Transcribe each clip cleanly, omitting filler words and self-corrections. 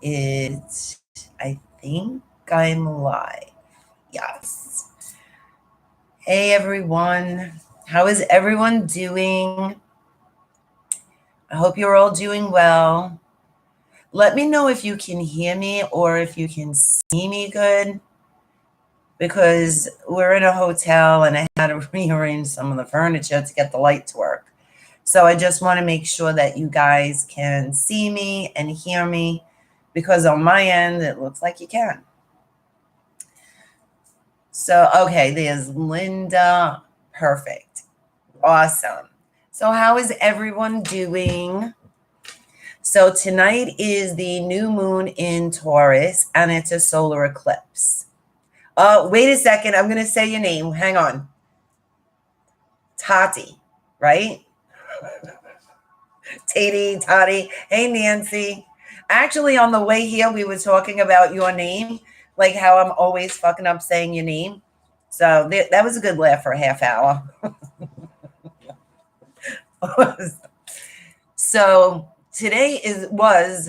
I think I'm live. Yes. Hey everyone. How is everyone doing? I hope you're all doing well. Let me know if you can hear me or if you can see me good, because we're in a hotel and I had to rearrange some of the furniture to get the light to work. So I just want to make sure that you guys can see me and hear me, because on my end, it looks like you can. So, okay, there's Linda. Perfect. Awesome. So how is everyone doing? So tonight is the new moon in Taurus, and it's a solar eclipse. Wait a second. I'm going to say your name. Hang on. Tati, right? Tati. Hey, Nancy. Actually, on the way here, we were talking about your name, like how I'm always fucking up saying your name. So that was a good laugh for a half hour. So today was,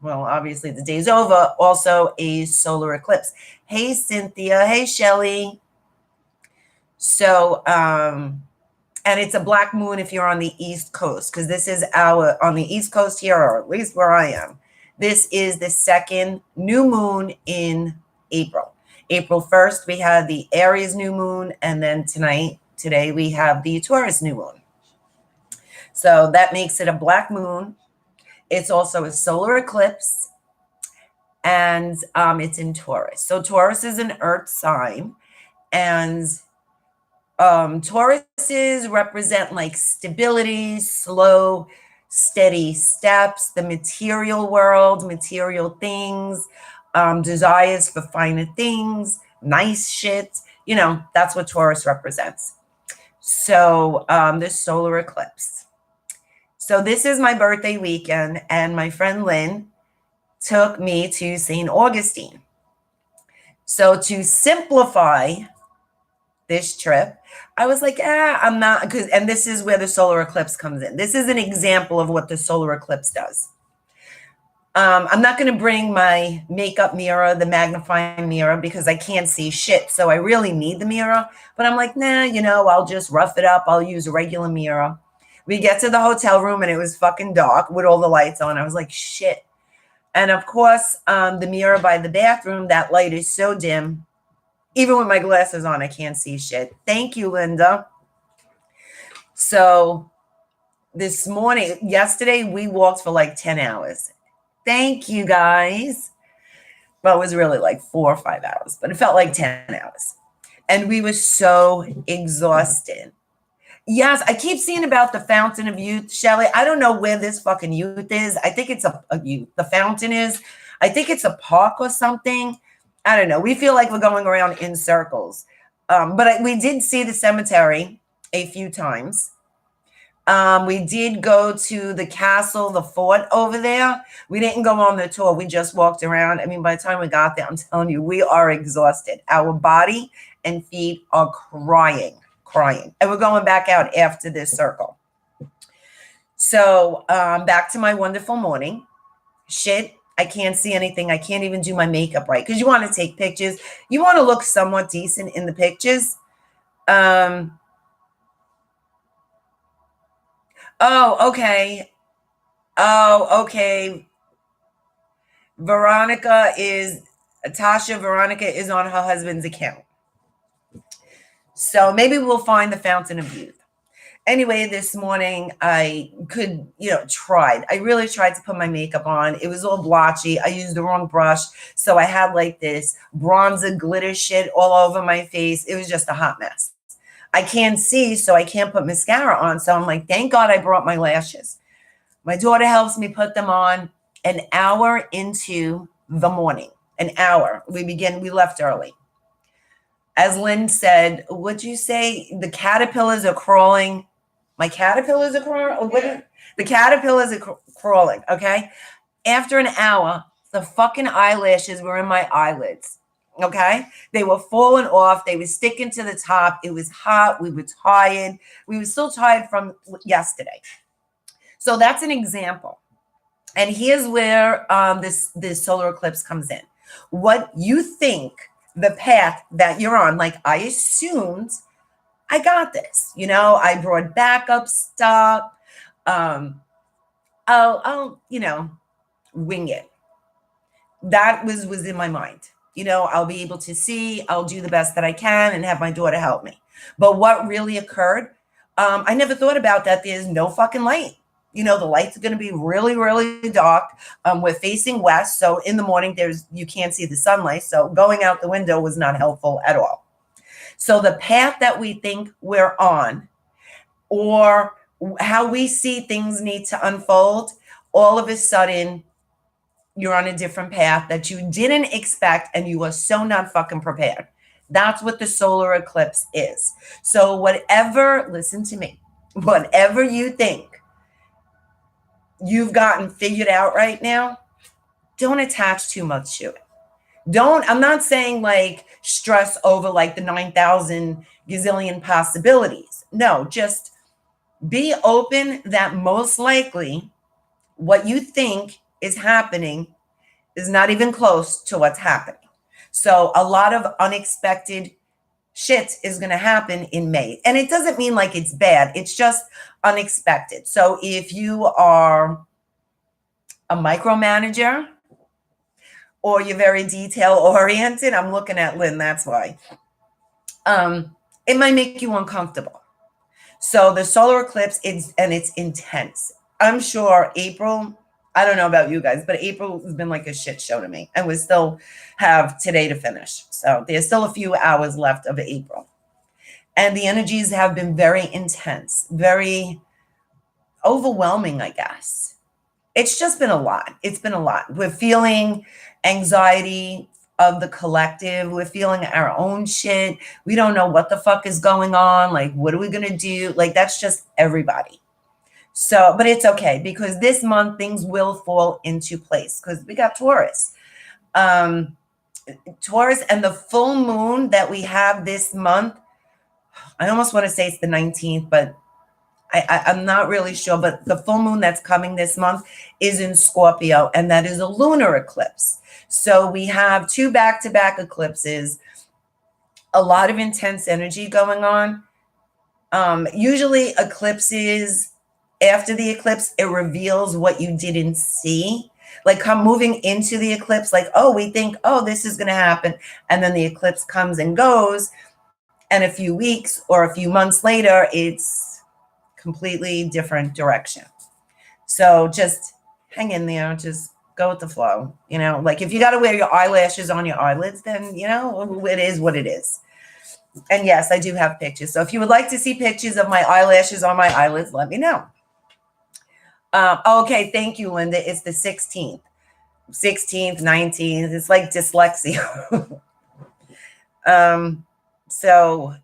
obviously the day's over, also a solar eclipse. Hey, Cynthia. Hey, Shelly. So, and it's a black moon if you're on the East Coast, because this is on the East Coast here, or at least where I am. This is the second new moon in April. April 1st, we had the Aries new moon, and then today, we have the Taurus new moon. So that makes it a black moon. It's also a solar eclipse, and it's in Taurus. So Taurus is an earth sign, and Tauruses represent like stability, slow, steady steps, the material world, material things, desires for finer things, nice shit. That's what Taurus represents. So this solar eclipse. So this is my birthday weekend, and my friend Lynn took me to St. Augustine. So to simplify this trip, I was like, I'm not, and this is where the solar eclipse comes in. This is an example of what the solar eclipse does. I'm not going to bring my makeup mirror, the magnifying mirror, because I can't see shit. So I really need the mirror. But I'm like, nah, I'll just rough it up. I'll use a regular mirror. We get to the hotel room and it was fucking dark with all the lights on. I was like, shit. And of course, the mirror by the bathroom, that light is so dim. Even with my glasses on, I can't see shit. Thank you, Linda. So yesterday, we walked for like 10 hours. Thank you, guys. Well, it was really like 4 or 5 hours, but it felt like 10 hours. And we were so exhausted. Yes, I keep seeing about the Fountain of Youth, Shelly. I don't know where this fucking youth is. I think it's a youth. The fountain is. I think it's a park or something. I don't know. We feel like we're going around in circles. But we did see the cemetery a few times. We did go to the castle, the fort over there. We didn't go on the tour. We just walked around. I mean, by the time we got there, I'm telling you, we are exhausted. Our body and feet are crying. And we're going back out after this circle. So back to my wonderful morning. Shit, I can't see anything. I can't even do my makeup right, because you want to take pictures. You want to look somewhat decent in the pictures. Oh, okay. Veronica is on her husband's account. So maybe we'll find the Fountain of Youth. Anyway, this morning I really tried to put my makeup on. It was all blotchy. I used the wrong brush. So I had like this bronzer glitter shit all over my face. It was just a hot mess. I can't see, so I can't put mascara on. So I'm like, thank God I brought my lashes. My daughter helps me put them on. An hour into the morning. An hour. We left early. As Lynn said, would you say the caterpillars are crawling? My caterpillars are crawling? Yeah. The caterpillars are crawling, okay? After an hour, the fucking eyelashes were in my eyelids, okay? They were falling off. They were sticking to the top. It was hot. We were tired. We were still tired from yesterday. So that's an example. And here's where this solar eclipse comes in. What you think, the path that you're on, like I assumed I got this. I brought backup stuff. Um, I'll wing it. That was in my mind. I'll be able to see. I'll do the best that I can and have my daughter help me. But what really occurred? I never thought about that. There's no fucking light. The lights are going to be really, really dark. We're facing west, so in the morning you can't see the sunlight. So going out the window was not helpful at all. So the path that we think we're on, or how we see things need to unfold, all of a sudden you're on a different path that you didn't expect and you are so not fucking prepared. That's what the solar eclipse is. So listen to me, whatever you think you've gotten figured out right now, don't attach too much to it. I'm not saying like stress over like the 9,000 gazillion possibilities. No, just be open that most likely what you think is happening is not even close to what's happening. So a lot of unexpected shit is going to happen in May. And it doesn't mean like it's bad. It's just unexpected. So if you are a micromanager or you're very detail oriented, I'm looking at Lynn, that's why. It might make you uncomfortable. So the solar eclipse it's intense. I'm sure April, I don't know about you guys, but April has been like a shit show to me. And we still have today to finish. So there's still a few hours left of April. And the energies have been very intense, very overwhelming, I guess. It's just been a lot. It's been a lot. We're feeling anxiety of the collective. We're feeling our own shit. We don't know what the fuck is going on. Like, what are we going to do? Like, that's just everybody. So, but it's okay because this month things will fall into place because we got Taurus. Taurus and the full moon that we have this month, I almost want to say it's the 19th, but I'm not really sure. But the full moon that's coming this month is in Scorpio, and that is a lunar eclipse. So we have 2 back-to-back eclipses, a lot of intense energy going on. Usually eclipses, after the eclipse, it reveals what you didn't see. Like moving into the eclipse, like, oh, we think, oh, this is going to happen. And then the eclipse comes and goes. And a few weeks or a few months later, it's completely different direction. So just hang in there. Just go with the flow. Like if you got to wear your eyelashes on your eyelids, then, it is what it is. And yes, I do have pictures. So if you would like to see pictures of my eyelashes on my eyelids, let me know. Okay, thank you, Linda. It's the 16th, 19th. It's like dyslexia. So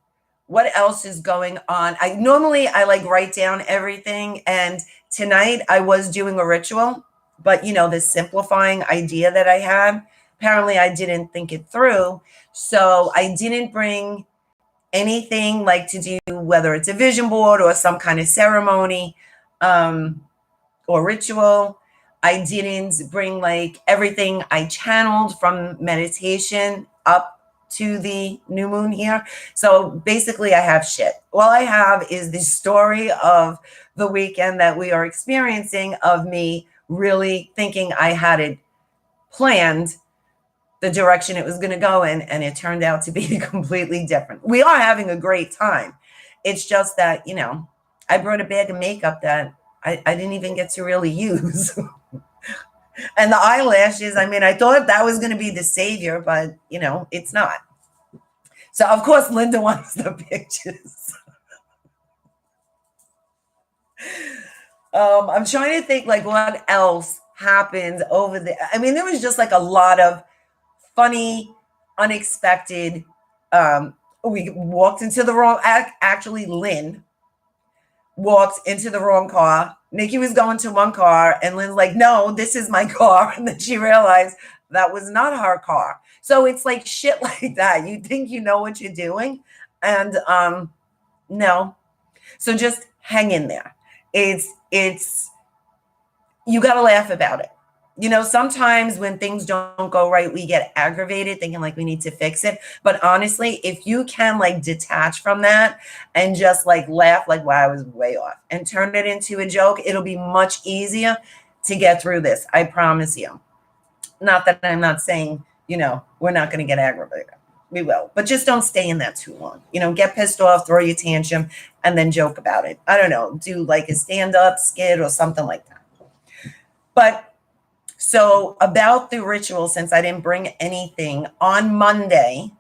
what else is going on? I normally like write down everything. And tonight I was doing a ritual, but this simplifying idea that I had, apparently I didn't think it through. So I didn't bring anything like to do, whether it's a vision board or some kind of ceremony, or ritual. I didn't bring like everything I channeled from meditation up to the new moon here. So basically I have shit. All I have is the story of the weekend that we are experiencing, of me really thinking I had it planned, the direction it was going to go in, and it turned out to be completely different. We are having a great time. It's just that, I brought a bag of makeup that I didn't even get to really use. And the eyelashes, I thought that was going to be the savior, but, it's not. So, of course, Linda wants the pictures. I'm trying to think, like, what else happened over there. There was just, like, a lot of funny, unexpected. We walked into the wrong, actually, Lynn walked into the wrong car. Nikki was going to one car, and Lynn's like, no, this is my car. And then she realized that was not her car. So it's like shit like that. You think you know what you're doing, and no. So just hang in there. It's you got to laugh about it. You know, sometimes when things don't go right, we get aggravated thinking like we need to fix it. But honestly, if you can like detach from that and just like laugh like, wow, I was way off, and turn it into a joke, it'll be much easier to get through this. I promise you. Not that I'm not saying, you know, we're not going to get aggravated. We will, but just don't stay in that too long. You know, get pissed off, throw your tantrum, and then joke about it. I don't know, do like a stand-up skit or something like that. But so about the ritual, since I didn't bring anything, on Monday,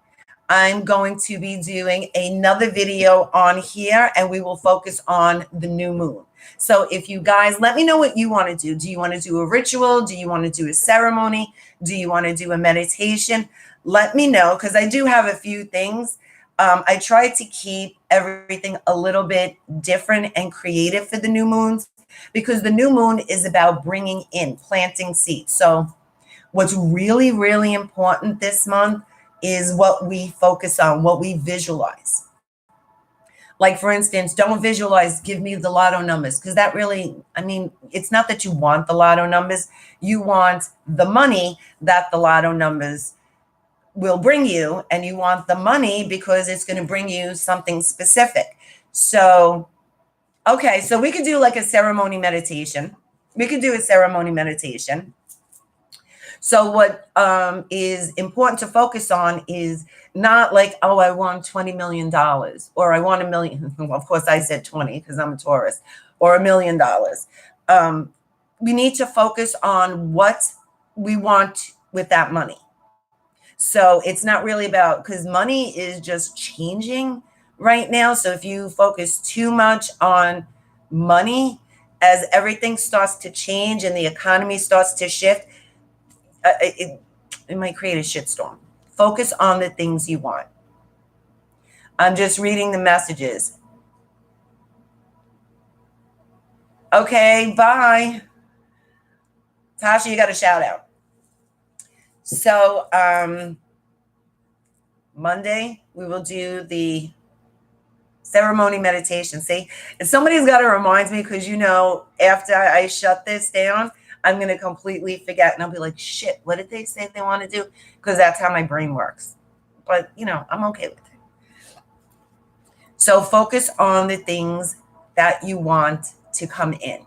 I'm going to be doing another video on here, and we will focus on the new moon. So if you guys, let me know what you want to do. Do you want to do a ritual? Do you want to do a ceremony? Do you want to do a meditation? Let me know, because I do have a few things. I try to keep everything a little bit different and creative for the new moons, because the new moon is about bringing in, planting seeds. So what's really, really important this month is what we focus on, what we visualize. Like, for instance, don't visualize, give me the lotto numbers, because that really, I mean, it's not that you want the lotto numbers. You want the money that the lotto numbers will bring you, and you want the money because it's going to bring you something specific. So, okay, so we could do like a ceremony meditation. We could do a ceremony meditation. So what is important to focus on is not like, oh, I won $20 million, or I won $1 million. Well, of course, I said 20 because I'm a Taurus, or $1 million. We need to focus on what we want with that money. So it's not really about, because money is just changing right now. So if you focus too much on money, as everything starts to change and the economy starts to shift, it might create a shitstorm. Focus on the things you want. I'm just reading the messages. Okay, bye. Tasha, you got a shout out. So Monday, we will do the ceremony meditation. See, and somebody's got to remind me, because, you know, after I shut this down, I'm going to completely forget, and I'll be like, shit, what did they say they want to do? Because that's how my brain works. But, you know, I'm okay with it. So focus on the things that you want to come in.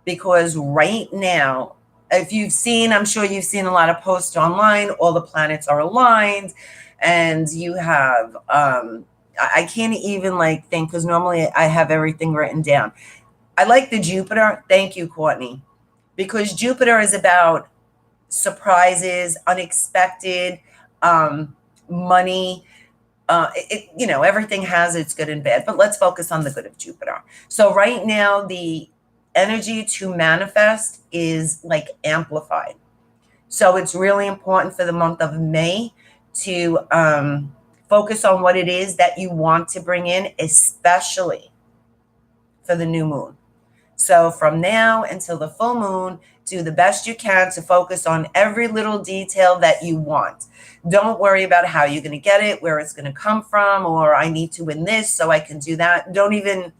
Because right now, if you've seen, I'm sure you've seen a lot of posts online, all the planets are aligned, and you have, I can't even like think, because normally I have everything written down. I like the Jupiter. Thank you, Courtney. Because Jupiter is about surprises, unexpected, money. You know, everything has its good and bad, but let's focus on the good of Jupiter. So right now, the energy to manifest is like amplified. So it's really important for the month of May to focus on what it is that you want to bring in, especially for the new moon. So from now until the full moon, do the best you can to focus on every little detail that you want. Don't worry about how you're going to get it, where it's going to come from, or I need to win this so I can do that. Don't even,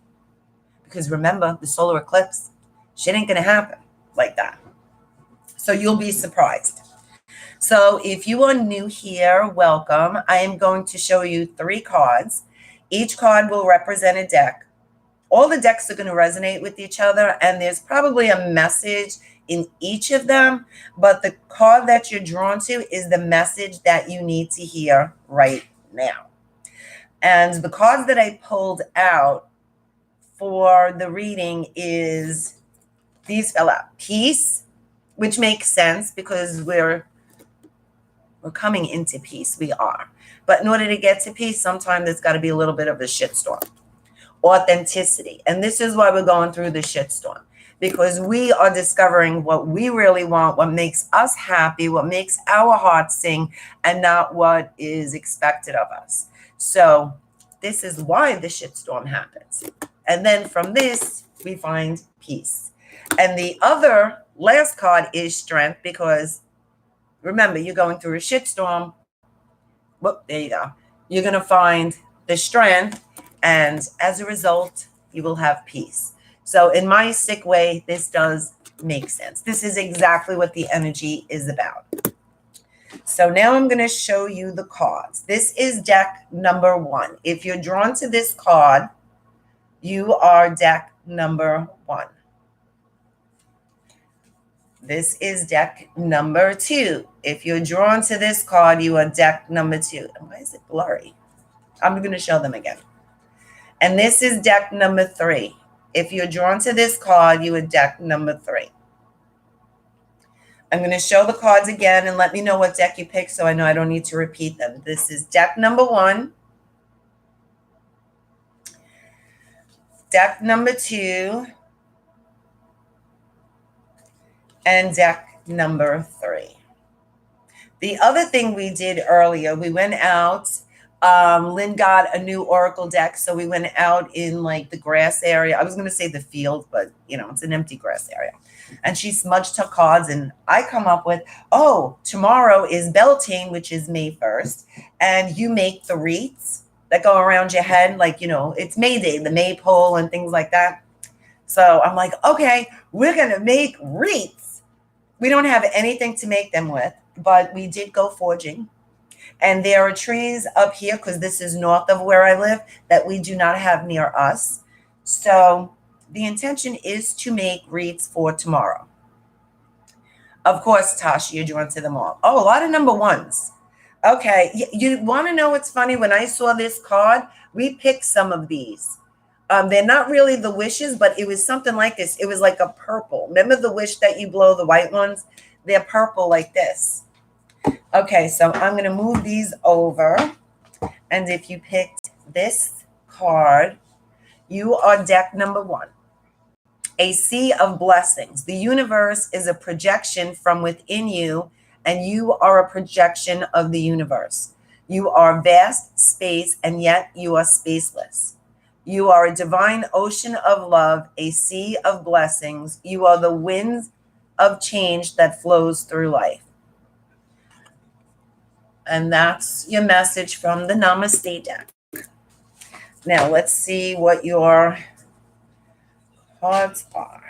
because remember, the solar eclipse, shit ain't going to happen like that. So you'll be surprised. So if you are new here, welcome. I am going to show you 3 cards. Each card will represent a deck. All the decks are going to resonate with each other, and there's probably a message in each of them, but the card that you're drawn to is the message that you need to hear right now. And the cards that I pulled out for the reading is, these fell out. Peace, which makes sense because we're coming into peace. We are. But in order to get to peace, sometimes there's got to be a little bit of a shitstorm. Authenticity. And this is why we're going through the shitstorm, because we are discovering what we really want, what makes us happy, what makes our hearts sing, and not what is expected of us. So this is why the shitstorm happens. And then from this, we find peace. And the other last card is strength, because remember, you're going through a shitstorm. Whoop, there you go. You're going to find the strength, and as a result, you will have peace. So in my sick way, this does make sense. This is exactly what the energy is about. So now I'm going to show you the cards. This is deck number 1. If you're drawn to this card, you are deck number 1. This is deck number 2. If you're drawn to this card, you are deck number 2. And why is it blurry? I'm going to show them again. And this is deck number 3. If you're drawn to this card, you are deck number 3. I'm going to show the cards again and let me know what deck you picked so I know I don't need to repeat them. This is deck number 1, deck number 2, and deck number 3. The other thing we did earlier, we went out. Lynn got a new oracle deck, so we went out in like the grass area. I was going to say the field, but you know, it's an empty grass area. And she smudged her cards, and I come up with, oh, tomorrow is Beltane, which is May 1st, and you make the wreaths that go around your head, like, you know, it's May Day, the maypole and things like that. So I'm like, okay, we're going to make wreaths. We don't have anything to make them with, but we did go forging. And there are trees up here, because this is north of where I live, that we do not have near us. So the intention is to make wreaths for tomorrow. Of course, Tasha, you're drawn to them all. Oh, a lot of number 1s. Okay, you want to know what's funny? When I saw this card, we picked some of these. They're not really the wishes, but it was something like this. It was like a purple. Remember the wish that you blow, the white ones? They're purple like this. Okay, so I'm going to move these over. And if you picked this card, you are deck number 1. A sea of blessings. The universe is a projection from within you, and you are a projection of the universe. You are vast space, and yet you are spaceless. You are a divine ocean of love, a sea of blessings. You are the winds of change that flows through life. And that's your message from the Namaste deck. Now, let's see what your cards are.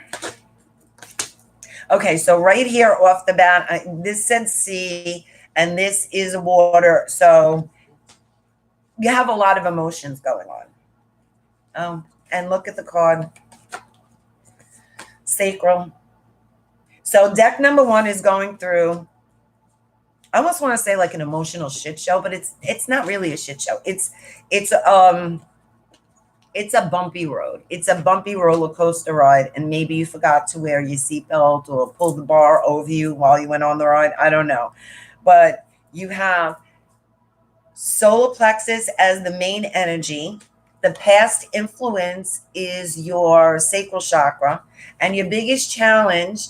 Okay, so right here off the bat, this said sea, and this is water. So you have a lot of emotions going on. And look at the card, sacral. So deck number 1 is going through, I almost want to say like an emotional shit show, but it's not really a shit show. It's a bumpy road. It's a bumpy roller coaster ride, and maybe you forgot to wear your seatbelt or pull the bar over you while you went on the ride. I don't know, but you have solar plexus as the main energy. The past influence is your sacral chakra, and your biggest challenge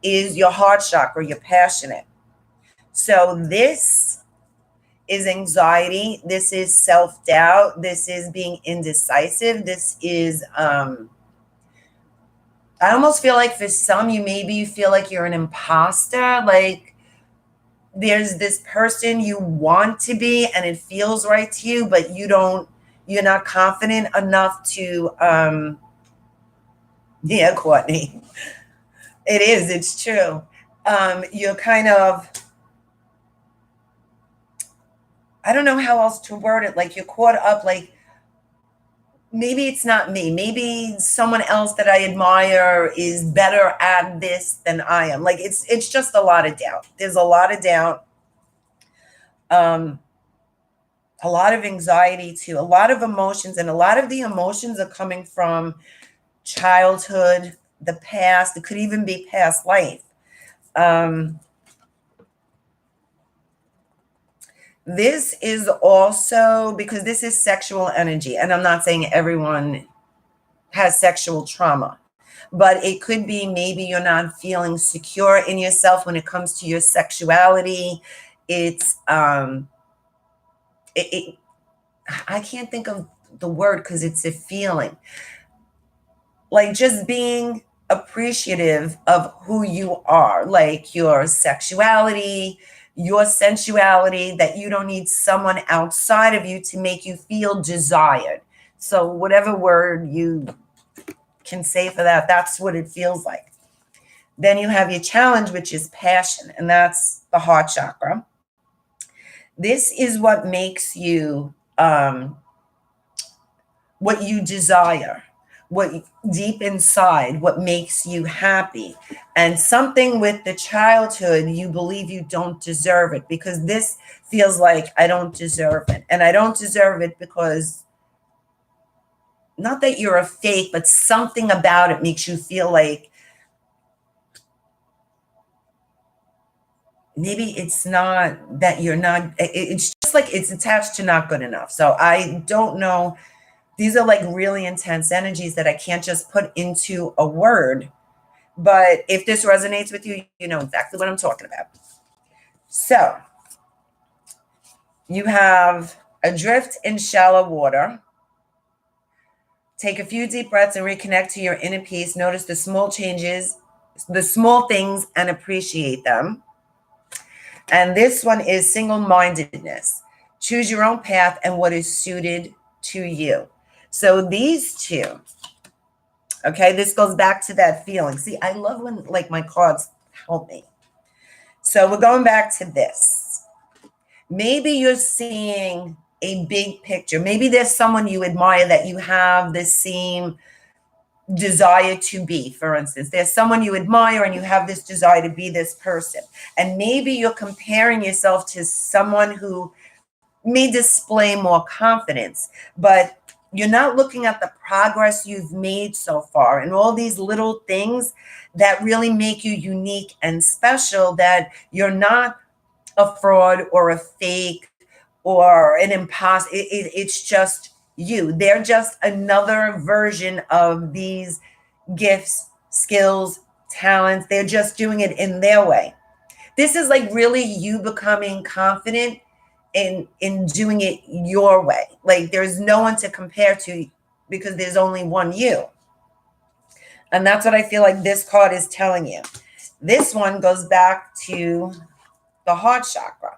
is your heart chakra. You're passionate. So this is anxiety. This is self-doubt. This is being indecisive. This is, I almost feel like for some, you feel like you're an imposter. Like there's this person you want to be and it feels right to you, but you're not confident enough to, yeah, Courtney, it is, it's true. You're kind of, I don't know how else to word it. Like you're caught up, like maybe it's not me. Maybe someone else that I admire is better at this than I am. Like it's just a lot of doubt. There's a lot of doubt. A lot of anxiety too, a lot of emotions, and a lot of the emotions are coming from childhood, the past. It could even be past life. This is also because this is sexual energy, and I'm not saying everyone has sexual trauma, but it could be maybe you're not feeling secure in yourself when it comes to your sexuality. It's I can't think of the word because it's a feeling, like just being appreciative of who you are, like your sexuality, your sensuality, that you don't need someone outside of you to make you feel desired. So whatever word you can say for that, that's what it feels like. Then you have your challenge, which is passion, and that's the heart chakra. This is what makes you what you desire, what deep inside, what makes you happy. And something with the childhood, you believe you don't deserve it, because this feels like I don't deserve it. And I don't deserve it because, not that you're a fake, but something about it makes you feel like maybe it's not that you're not, it's just like it's attached to not good enough. So I don't know. These are like really intense energies that I can't just put into a word. But if this resonates with you, you know exactly what I'm talking about. So you have adrift in shallow water. Take a few deep breaths and reconnect to your inner peace. Notice the small changes, the small things, and appreciate them. And this one is single-mindedness. Choose your own path and what is suited to you. So these two, okay, this goes back to that feeling. See, I love when like my cards help me. So we're going back to this. Maybe you're seeing a big picture. Maybe there's someone you admire that you have the same desire to be. For instance, there's someone you admire and you have this desire to be this person. And maybe you're comparing yourself to someone who may display more confidence, but you're not looking at the progress you've made so far and all these little things that really make you unique and special, that you're not a fraud or a fake or an imposter. It's just you. They're just another version of these gifts, skills, talents. They're just doing it in their way. This is like really you becoming confident in doing it your way. Like there's no one to compare to because there's only one you. And that's what I feel like this card is telling you. This one goes back to the heart chakra.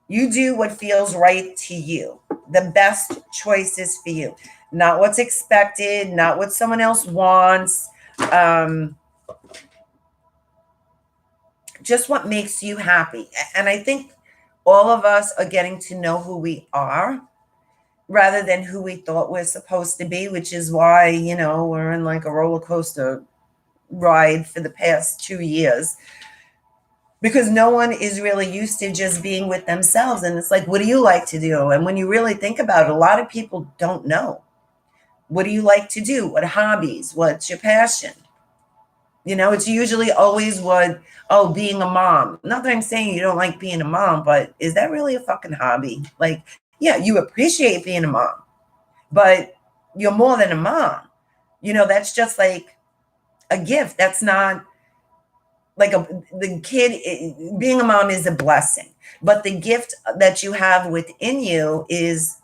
You do what feels right to you. The best choices for you. Not what's expected, not what someone else wants. Just what makes you happy. And I think all of us are getting to know who we are rather than who we thought we're supposed to be, which is why, you know, we're in like a roller coaster ride for the past 2 years, because no one is really used to just being with themselves. And it's like, what do you like to do? And when you really think about it, a lot of people don't know. What do you like to do? What hobbies? What's your passion? You know, it's usually always what, oh, being a mom. Not that I'm saying you don't like being a mom, but is that really a fucking hobby? Like, yeah, you appreciate being a mom, but you're more than a mom. You know, that's just like a gift. That's not like the kid. Being a mom is a blessing, but the gift that you have within you is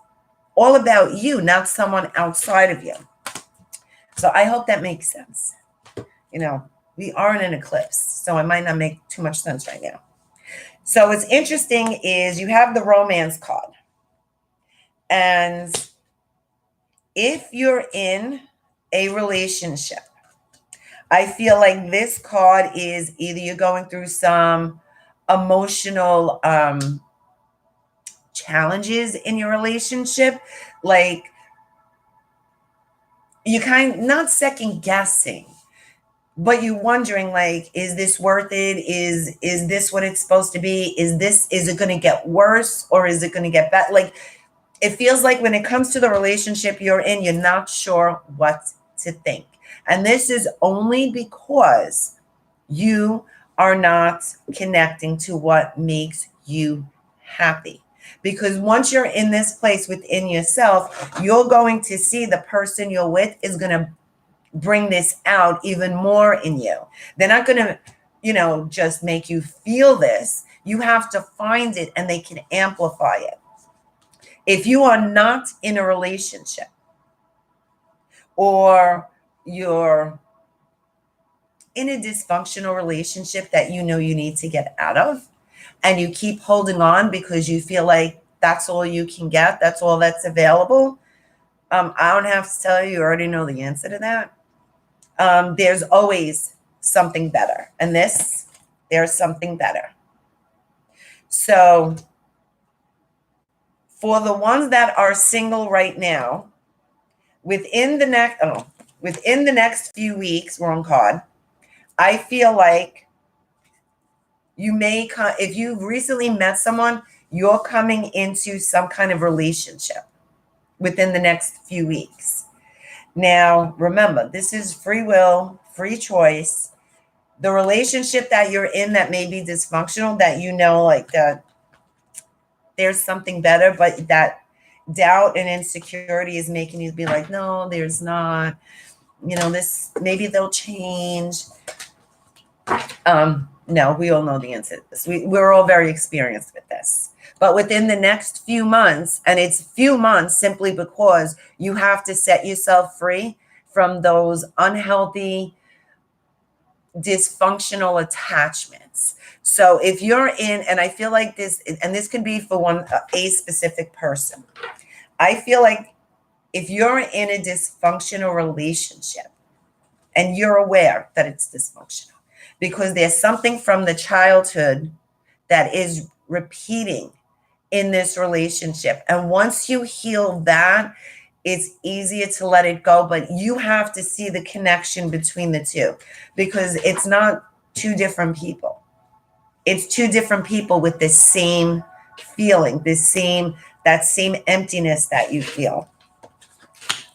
all about you, not someone outside of you. So I hope that makes sense. You know, we are in an eclipse, so it might not make too much sense right now. So what's interesting is you have the romance card. And if you're in a relationship, I feel like this card is either you're going through some emotional challenges in your relationship, like you not second guessing, but you wondering like, is this worth it? Is this what it's supposed to be? Is it going to get worse or is it going to get better? Like it feels like when it comes to the relationship you're in, you're not sure what to think. And this is only because you are not connecting to what makes you happy. Because once you're in this place within yourself, you're going to see the person you're with is going to bring this out even more in you. They're not going to, you know, just make you feel this. You have to find it and they can amplify it. If you are not in a relationship or you're in a dysfunctional relationship that you know you need to get out of, and you keep holding on because you feel like that's all you can get, that's all that's available, I don't have to tell you, you already know the answer to that. There's always something better. And this, there's something better. So for the ones that are single right now, within the next few weeks, wrong card, I feel like you may come, if you've recently met someone, you're coming into some kind of relationship within the next few weeks. Now, remember, this is free will, free choice. The relationship that you're in that may be dysfunctional, that you know, like that there's something better, but that doubt and insecurity is making you be like, no, there's not, this, maybe they'll change. No, we all know the answer to this. We're all very experienced with this. But within the next few months, and it's few months simply because you have to set yourself free from those unhealthy, dysfunctional attachments. So if you're in, and I feel like this, and this could be for a specific person. I feel like if you're in a dysfunctional relationship and you're aware that it's dysfunctional, because there's something from the childhood that is repeating in this relationship. And once you heal that, it's easier to let it go, but you have to see the connection between the two, because it's not two different people. It's two different people with the same feeling, that same emptiness that you feel.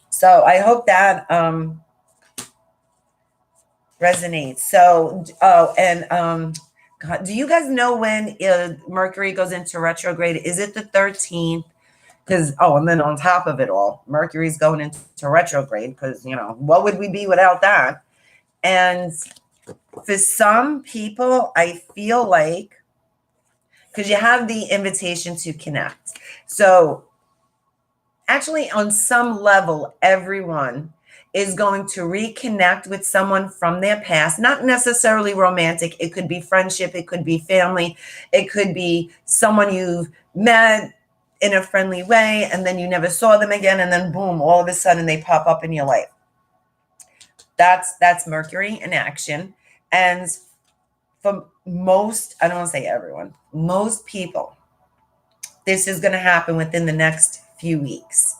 So I hope that resonates. So, God, do you guys know when Mercury goes into retrograde? Is it the 13th? Because, and then on top of it all, Mercury's going into retrograde because, what would we be without that? And for some people, I feel like, because you have the invitation to connect. So actually, on some level, everyone is going to reconnect with someone from their past, not necessarily romantic. It could be friendship. It could be family. It could be someone you've met in a friendly way, and then you never saw them again. And then boom, all of a sudden they pop up in your life. That's Mercury in action. And for most, I don't want to say everyone, most people, this is going to happen within the next few weeks.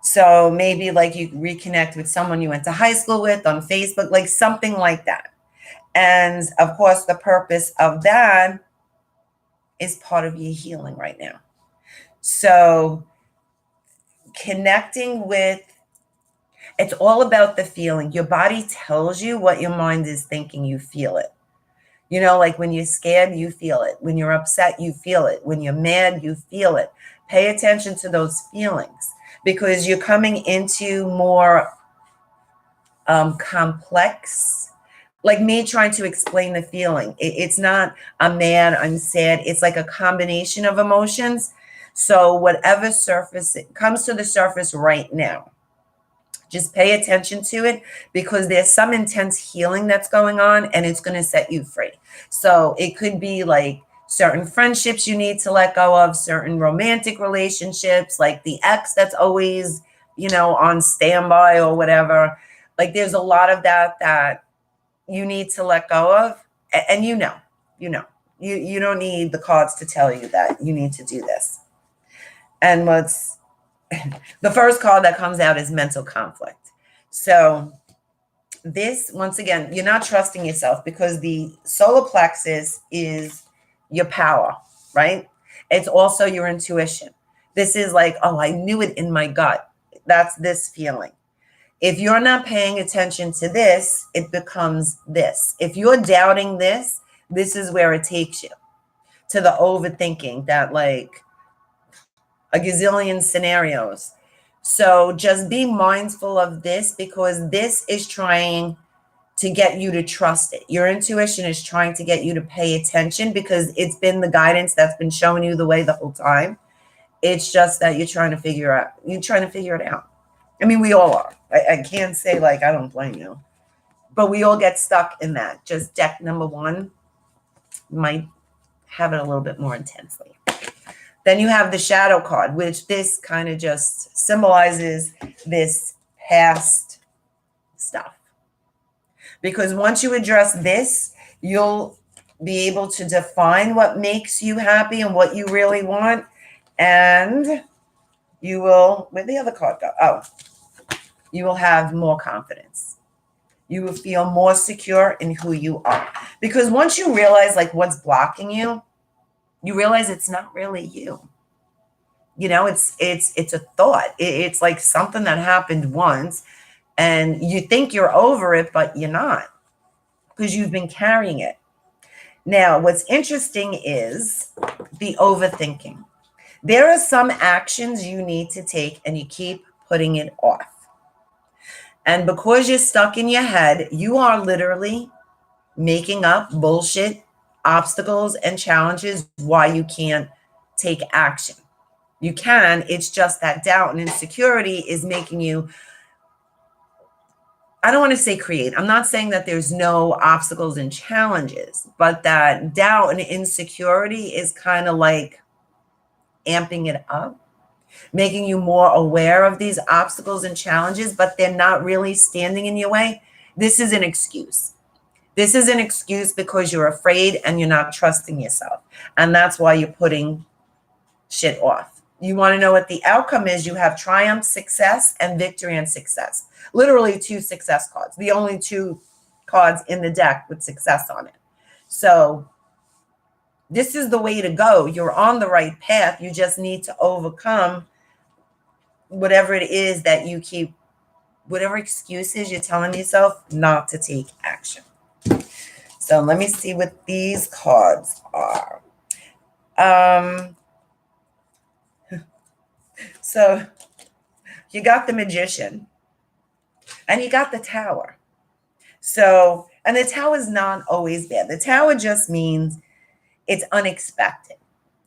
So maybe like you reconnect with someone you went to high school with on Facebook, like something like that. And of course, the purpose of that is part of your healing right now. So connecting with, it's all about the feeling. Your body tells you what your mind is thinking. You feel it. Like when you're scared, you feel it. When you're upset, you feel it. When you're mad, you feel it. Pay attention to those feelings, because you're coming into more complex, like me trying to explain the feeling. It's not I'm mad, I'm sad. It's like a combination of emotions. So whatever comes to the surface right now, just pay attention to it, because there's some intense healing that's going on, and it's going to set you free. So it could be like certain friendships you need to let go of, certain romantic relationships, like the ex that's always, on standby or whatever. Like there's a lot of that you need to let go of. And you don't need the cards to tell you that you need to do this. And the first card that comes out is mental conflict. So this, once again, you're not trusting yourself, because the solar plexus is your power, right? It's also your intuition. This is like, I knew it in my gut. That's this feeling. If you're not paying attention to this, it becomes this. If you're doubting this, this is where it takes you, to the overthinking, that like a gazillion scenarios. So just be mindful of this, because this is trying to get you to trust it. Your intuition is trying to get you to pay attention, because it's been the guidance that's been showing you the way the whole time. It's just that you're trying to figure it out. I mean, we all are. I can't say like, I don't blame you, but we all get stuck in that. Just deck number 1 might have it a little bit more intensely. Then you have the shadow card, which this kind of just symbolizes this past stuff. Because once you address this, you'll be able to define what makes you happy and what you really want. And you will, where'd the other card go? Oh, you will have more confidence. You will feel more secure in who you are. Because once you realize like what's blocking you, you realize it's not really you. You know, it's a thought. It's like something that happened once and you think you're over it, but you're not, because you've been carrying it. Now, what's interesting is the overthinking. There are some actions you need to take and you keep putting it off. And because you're stuck in your head, you are literally making up bullshit, obstacles, and challenges why you can't take action. You can, it's just that doubt and insecurity is making you, I don't want to say create. I'm not saying that there's no obstacles and challenges, but that doubt and insecurity is kind of like amping it up, making you more aware of these obstacles and challenges, but they're not really standing in your way. This is an excuse. This is an excuse because you're afraid and you're not trusting yourself. And that's why you're putting shit off. You want to know what the outcome is? You have triumph, success, and victory and success. Literally 2 success cards. The only 2 cards in the deck with success on it. So this is the way to go. You're on the right path. You just need to overcome whatever it is that you keep, whatever excuses you're telling yourself not to take action. So let me see what these cards are. So you got the Magician and you got the Tower. So, and the Tower is not always bad. The Tower just means it's unexpected,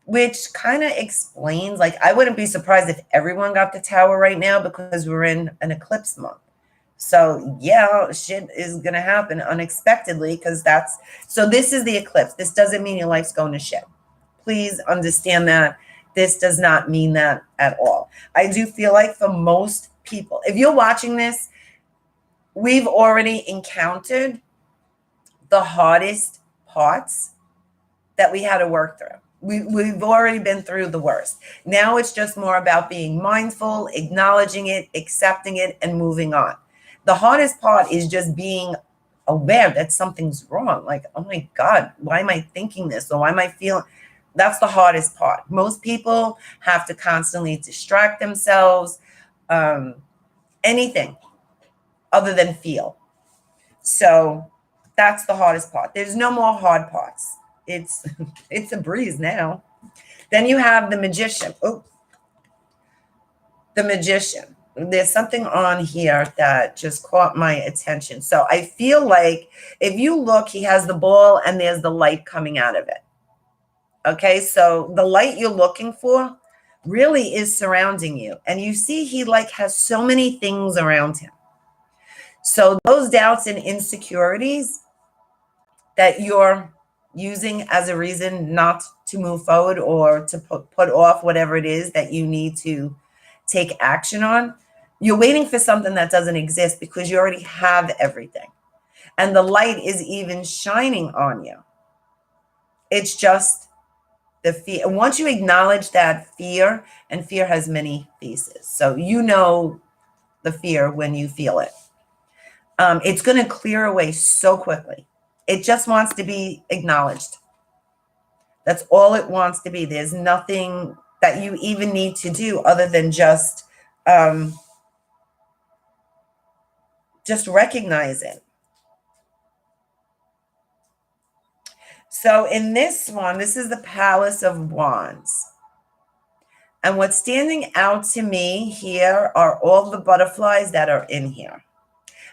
which kind of explains, like, I wouldn't be surprised if everyone got the Tower right now because we're in an eclipse month. So yeah, shit is going to happen unexpectedly because that's, so this is the eclipse. This doesn't mean your life's going to shit. Please understand that. This does not mean that at all. I do feel like for most people, if you're watching this, we've already encountered the hardest parts that we had to work through. We've already been through the worst. Now it's just more about being mindful, acknowledging it, accepting it, and moving on. The hardest part is just being aware that something's wrong. Like, oh my God, why am I thinking this? Or why am I feeling? That's the hardest part. Most people have to constantly distract themselves, anything other than feel. So that's the hardest part. There's no more hard parts. It's a breeze now. Then you have the Magician. Oh, the Magician. There's something on here that just caught my attention. So I feel like if you look, he has the ball and there's the light coming out of it. Okay, so the light you're looking for really is surrounding you. And you see he like has so many things around him. So those doubts and insecurities that you're using as a reason not to move forward or to put off whatever it is that you need to take action on, you're waiting for something that doesn't exist because you already have everything. And the light is even shining on you. It's just the fear. And once you acknowledge that fear, and fear has many faces, so you know the fear when you feel it. It's going to clear away so quickly. It just wants to be acknowledged. That's all it wants to be. There's nothing that you even need to do other than just recognize it. So in this one, this is the Palace of Wands. And what's standing out to me here are all the butterflies that are in here.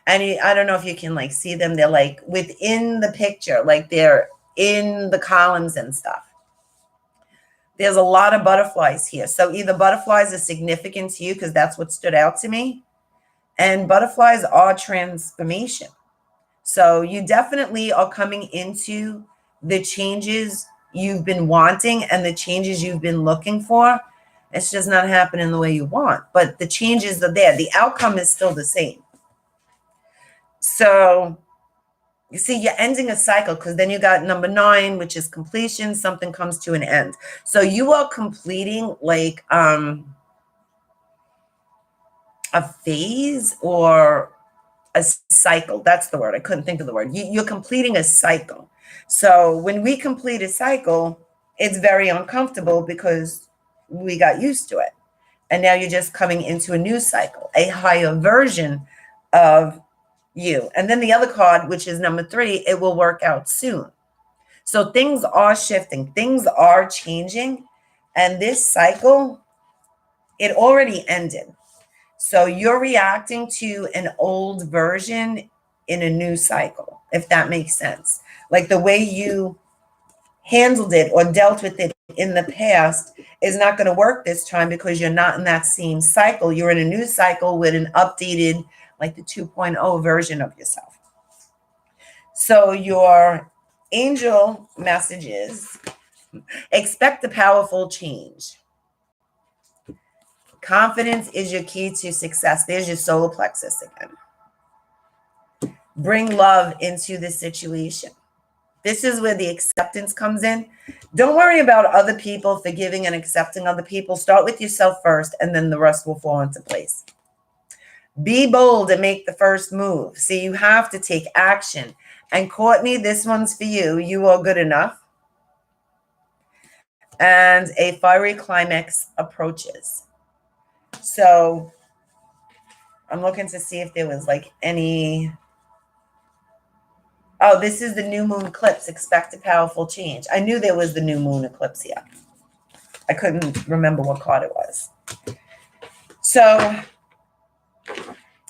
And I don't know if you can like see them. They're like within the picture, like they're in the columns and stuff. There's a lot of butterflies here. So either butterflies are significant to you because that's what stood out to me. And butterflies are transformation. So you definitely are coming into the changes you've been wanting and the changes you've been looking for. It's just not happening the way you want, but the changes are there. The outcome is still the same. So You see, you're ending a cycle, because then you got number 9, which is completion. Something comes to an end. So you are completing like a phase or a cycle. That's the word. I couldn't think of the word. You're completing a cycle. So when we complete a cycle, it's very uncomfortable because we got used to it. And now you're just coming into a new cycle, a higher version of you. And then the other card, which is number 3, it will work out soon. So things are shifting, things are changing. And this cycle, it already ended. So you're reacting to an old version in a new cycle, if that makes sense. Like the way you handled it or dealt with it in the past is not going to work this time, because you're not in that same cycle. You're in a new cycle with an updated, like the 2.0 version of yourself. So your angel messages: expect a powerful change. Confidence is your key to success. There's your solar plexus again. Bring love into the situation. This is where the acceptance comes in. Don't worry about other people, forgiving and accepting other people. Start with yourself first, and then the rest will fall into place. Be bold and make the first move. See, you have to take action. And Courtney, this one's for you. You are good enough. And a fiery climax approaches. So I'm looking to see if there was like any... Oh, this is the new moon eclipse. Expect a powerful change. I knew there was the new moon eclipse here. I couldn't remember what card it was. So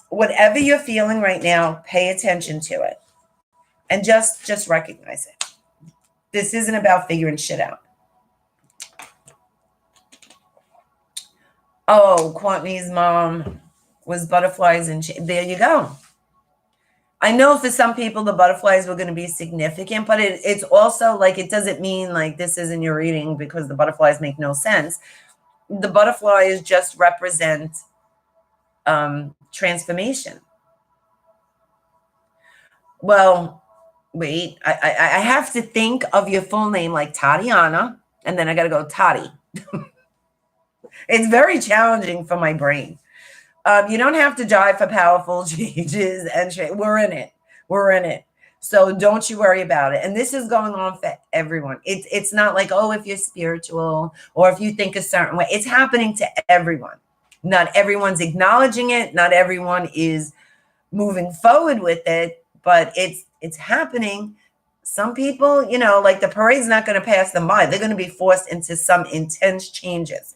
whatever you're feeling right now, pay attention to it. And just recognize it. This isn't about figuring shit out. Oh, Courtney's mom was butterflies and there you go. I know for some people the butterflies were going to be significant, but it's also like, it doesn't mean like this isn't your reading because the butterflies make no sense. The butterflies just represent transformation. Well, wait, I have to think of your full name, like Tatiana, and then I got to go Tati. It's very challenging for my brain. You don't have to drive for powerful changes, and we're in it. We're in it. So don't you worry about it. And this is going on for everyone. It's not like, oh, if you're spiritual or if you think a certain way. It's happening to everyone. Not everyone's acknowledging it. Not everyone is moving forward with it, but it's happening. Some people, you know, like the parade's not going to pass them by. They're going to be forced into some intense changes.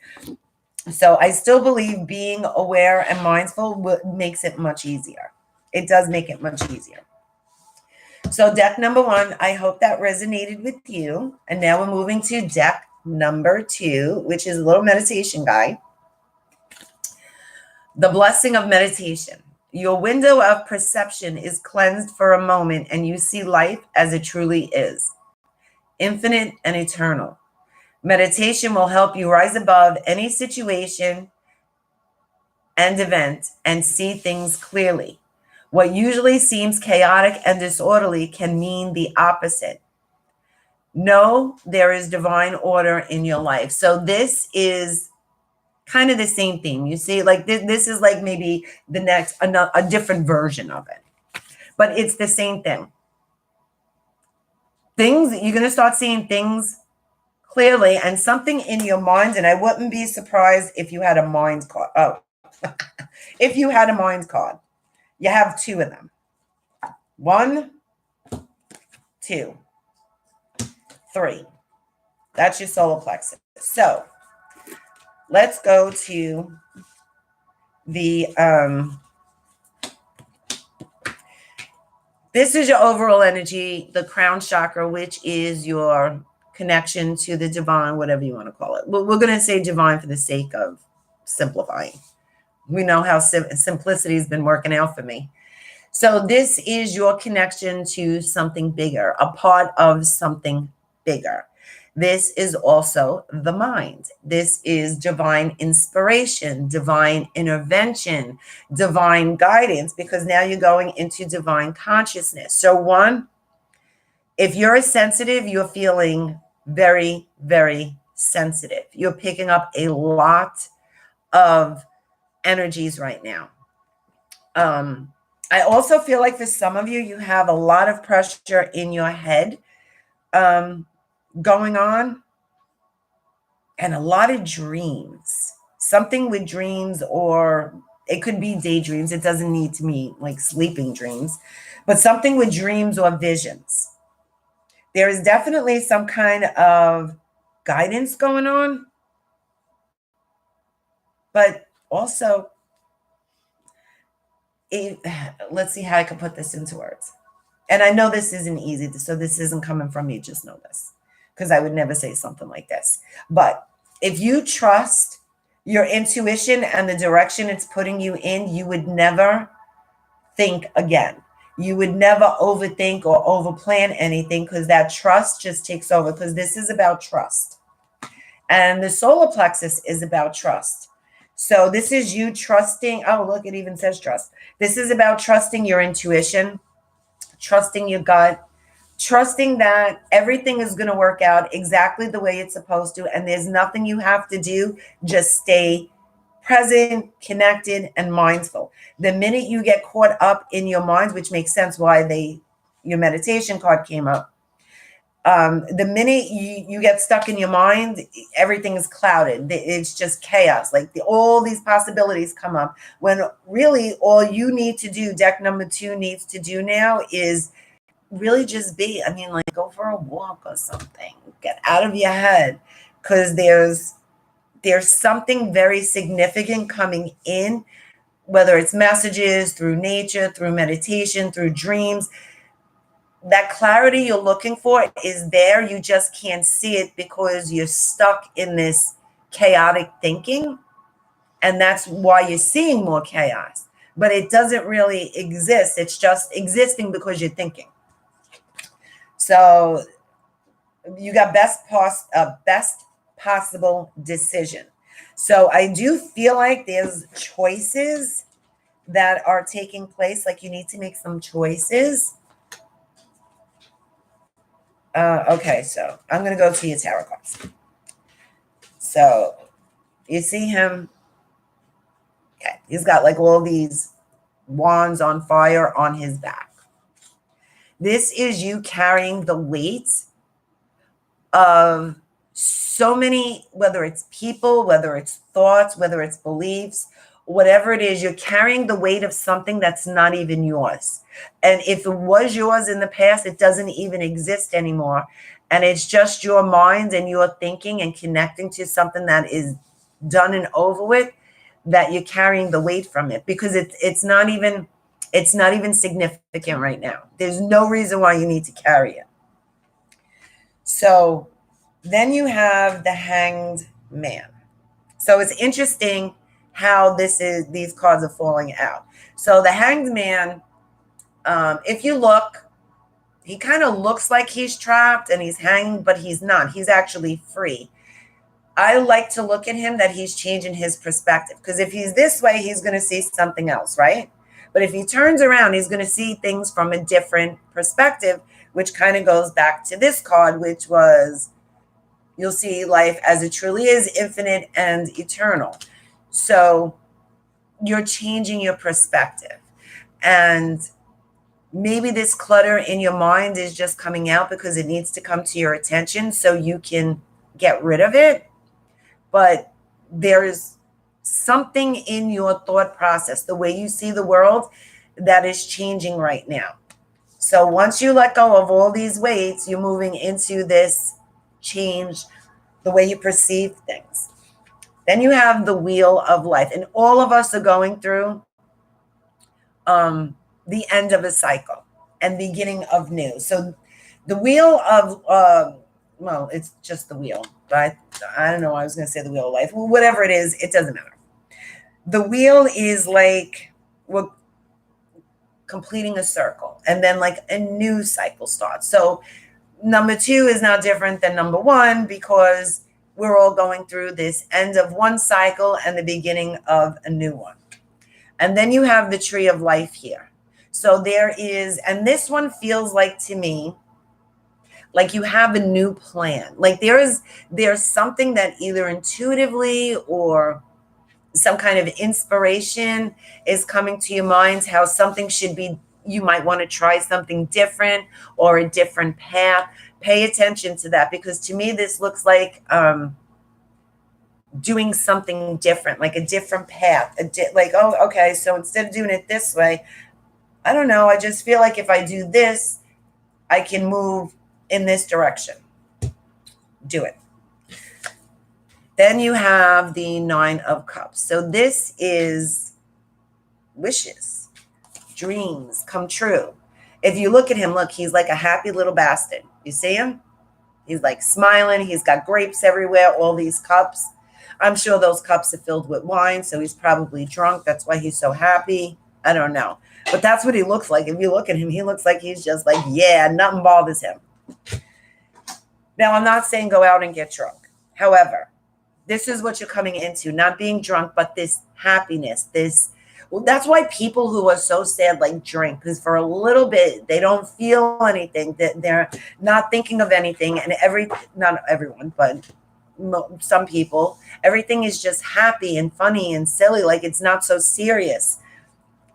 So I still believe being aware and mindful makes it much easier. It does make it much easier. So deck number 1, I hope that resonated with you. And now we're moving to deck number 2, which is a little meditation guide. The blessing of meditation. Your window of perception is cleansed for a moment, and you see life as it truly is, infinite and eternal. Meditation will help you rise above any situation and event and see things clearly. What usually seems chaotic and disorderly can mean the opposite. Know there is divine order in your life. So this is kind of the same thing. You see, like this is like maybe the next, a different version of it. But it's the same thing. Things, you're going to start seeing things clearly, and something in your mind, and I wouldn't be surprised if you had a mind card. Oh, if you had a mind card, you have 2 of them. 1, 2, 3. That's your solar plexus. So let's go to the, this is your overall energy, the crown chakra, which is your connection to the divine, whatever you want to call it. We're going to say divine for the sake of simplifying. We know how simplicity has been working out for me. So this is your connection to something bigger, a part of something bigger. This is also the mind. This is divine inspiration, divine intervention, divine guidance, because now you're going into divine consciousness. So 1, If you're sensitive, you're feeling very, very sensitive. You're picking up a lot of energies right now. I also feel like for some of you, you have a lot of pressure in your head going on, and a lot of dreams. Something with dreams, or it could be daydreams. It doesn't need to be like sleeping dreams, but something with dreams or visions. There is definitely some kind of guidance going on, but also, let's see how I can put this into words. And I know this isn't easy, so this isn't coming from me, just know this, because I would never say something like this. But if you trust your intuition and the direction it's putting you in, you would never think again. You would never overthink or overplan anything, because that trust just takes over, because this is about trust. And the solar plexus is about trust. So this is you trusting. Oh, look, it even says trust. This is about trusting your intuition, trusting your gut, trusting that everything is going to work out exactly the way it's supposed to. And there's nothing you have to do. Just stay present, connected, and mindful. The minute you get caught up in your mind, which makes sense why your meditation card came up, the minute you get stuck in your mind, everything is clouded. It's just chaos. Like all these possibilities come up, when really all you need to do, deck number 2 needs to do now, is really just be. I mean, like, go for a walk or something. Get out of your head, because there's something very significant coming in, whether it's messages through nature, through meditation, through dreams. That clarity you're looking for is there. You just can't see it because you're stuck in this chaotic thinking. And that's why you're seeing more chaos. But it doesn't really exist. It's just existing because you're thinking. So you got best possible decision. So I do feel like there's choices that are taking place. Like you need to make some choices. Okay, so I'm going to go to your tarot cards. So you see him. Okay, he's got like all these wands on fire on his back. This is you carrying the weight of so many, whether it's people, whether it's thoughts, whether it's beliefs, whatever it is, you're carrying the weight of something that's not even yours. And if it was yours in the past, it doesn't even exist anymore. And it's just your mind and your thinking and connecting to something that is done and over with, that you're carrying the weight from it, because it's not even significant right now. There's no reason why you need to carry it. So then you have the Hanged Man. So it's interesting how these cards are falling out. So the Hanged Man, if you look, he kind of looks like he's trapped and he's hanging, but he's not. He's actually free. I like to look at him that he's changing his perspective, because if he's this way, he's going to see something else, right? But if he turns around, he's going to see things from a different perspective, which kind of goes back to this card, which was, you'll see life as it truly is, infinite and eternal. So you're changing your perspective. And maybe this clutter in your mind is just coming out because it needs to come to your attention so you can get rid of it. But there's something in your thought process, the way you see the world, that is changing right now. So once you let go of all these weights, you're moving into this change, the way you perceive things. Then you have the Wheel of Life. And all of us are going through the end of a cycle and beginning of new. So the Wheel of, well, it's just the wheel, but I don't know. I was going to say the Wheel of Life. Well, whatever it is, it doesn't matter. The wheel is like we're completing a circle, and then like a new cycle starts. So number 2 is not different than number 1, because we're all going through this end of one cycle and the beginning of a new one. And then you have the Tree of Life here. So there is, and this one feels like to me, Like you have a new plan. Like there's something that either intuitively or some kind of inspiration is coming to your mind, how something should be. You might want to try something different or a different path. Pay attention to that, because to me this looks like doing something different, like a different path, like, oh, okay, so instead of doing it this way, I don't know, I just feel like if I do this, I can move in this direction. Do it. Then you have the Nine of Cups. So this is wishes, dreams come true. If you look at him, look, he's like a happy little bastard. You see him? He's like smiling. He's got grapes everywhere, all these cups. I'm sure those cups are filled with wine, so he's probably drunk. That's why he's so happy. I don't know. But that's what he looks like. If you look at him, he looks like he's just like, yeah, nothing bothers him. Now, I'm not saying go out and get drunk. However, this is what you're coming into, not being drunk, but this happiness, that's why people who are so sad like drink, because for a little bit they don't feel anything, that they're not thinking of anything, and not everyone, but some people, everything is just happy and funny and silly, like it's not so serious.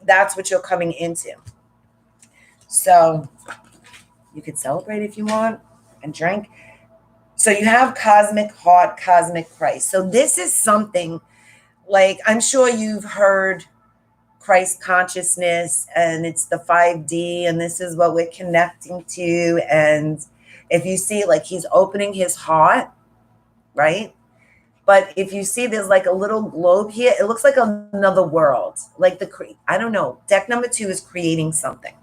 That's what you're coming into. So you could celebrate if you want and drink. So you have cosmic heart, cosmic Christ. So this is something like, I'm sure you've heard Christ consciousness, and it's the 5D, and this is what we're connecting to. And if you see, like, he's opening his heart, right? But if you see, there's like a little globe here. It looks like another world. Like I don't know. Deck number 2 is creating something.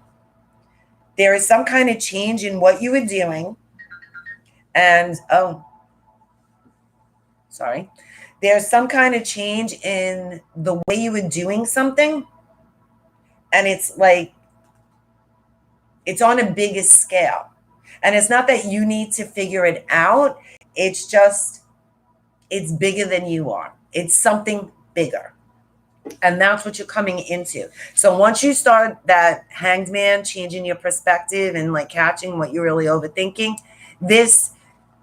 There is some kind of change in what you were doing. And, there's some kind of change in the way you were doing something. And it's like, it's on a bigger scale. And it's not that you need to figure it out. It's just, it's bigger than you are. It's something bigger. And that's what you're coming into. So once you start that Hanged Man, changing your perspective and like catching what you're really overthinking, this,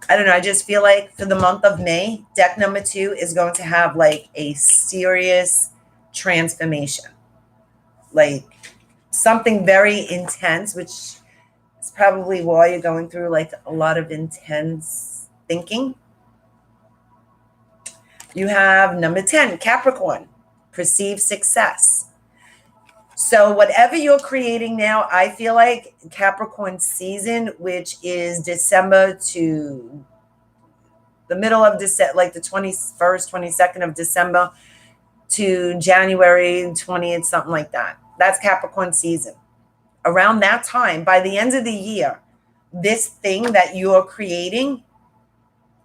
I don't know, I just feel like for the month of May, deck number 2 is going to have like a serious transformation. Like something very intense, which is probably why you're going through like a lot of intense thinking. You have number 10, Capricorn, perceived success. So whatever you're creating now, I feel like Capricorn season, which is December to the middle of December, like the 21st, 22nd of December to January 20th, something like that. That's Capricorn season. Around that time, by the end of the year, this thing that you're creating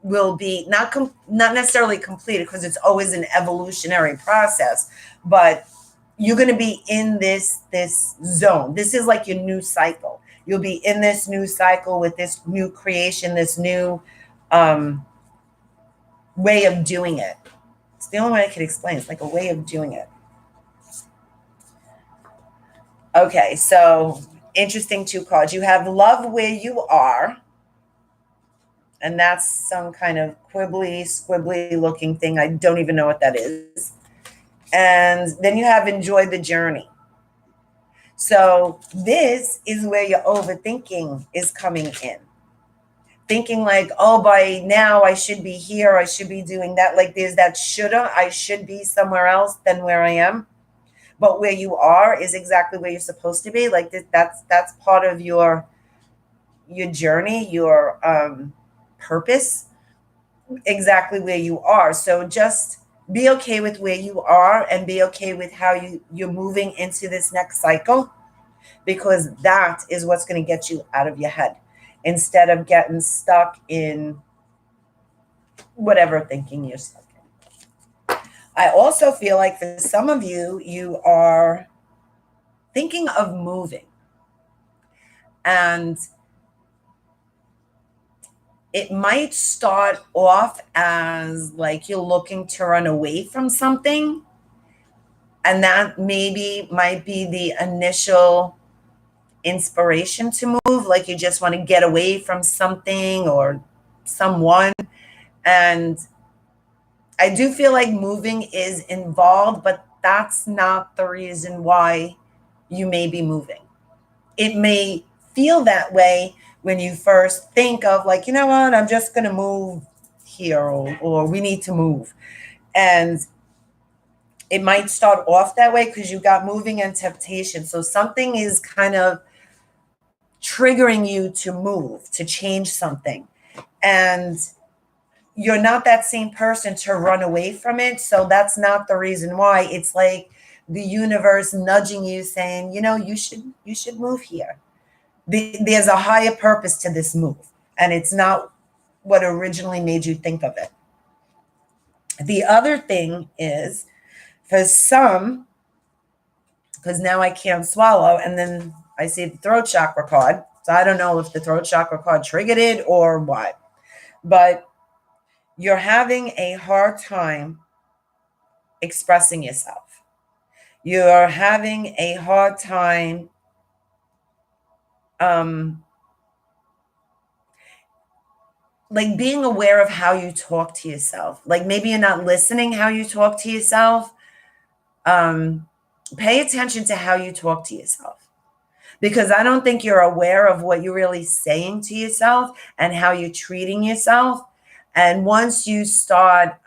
will be not necessarily completed, because it's always an evolutionary process, but you're going to be in this zone. This is like your new cycle. You'll be in this new cycle with this new creation, this new way of doing it. It's the only way I could explain. It's like a way of doing it. Okay, so interesting 2 cards. You have love where you are. And that's some kind of quibbly, squibbly looking thing. I don't even know what that is. And then you have enjoy the journey. So this is where your overthinking is coming in. Thinking like, oh, by now I should be here. I should be doing that. Like there's that shoulda. I should be somewhere else than where I am. But where you are is exactly where you're supposed to be. Like that's part of your journey, your purpose, exactly where you are. So just be okay with where you are and be okay with how you're moving into this next cycle, because that is what's going to get you out of your head instead of getting stuck in whatever thinking you're stuck in. I also feel like for some of you, you are thinking of moving, and it might start off as like you're looking to run away from something. And that maybe might be the initial inspiration to move, like you just want to get away from something or someone. And I do feel like moving is involved, but that's not the reason why you may be moving. It may feel that way when you first think of, like, you know what, I'm just going to move here, or we need to move. And it might start off that way because you got moving and temptation. So something is kind of triggering you to move, to change something. And you're not that same person to run away from it. So that's not the reason why. It's like the universe nudging you, saying, you know, you should move here. There's a higher purpose to this move, and it's not what originally made you think of it. The other thing is, for some, because now I can't swallow, and then I see the throat chakra card. So I don't know if the throat chakra card triggered it or what, but you're having a hard time expressing yourself. You're having a hard time like being aware of how you talk to yourself. Like maybe you're not listening how you talk to yourself. Pay attention to how you talk to yourself, because I don't think you're aware of what you're really saying to yourself and how you're treating yourself. And once you start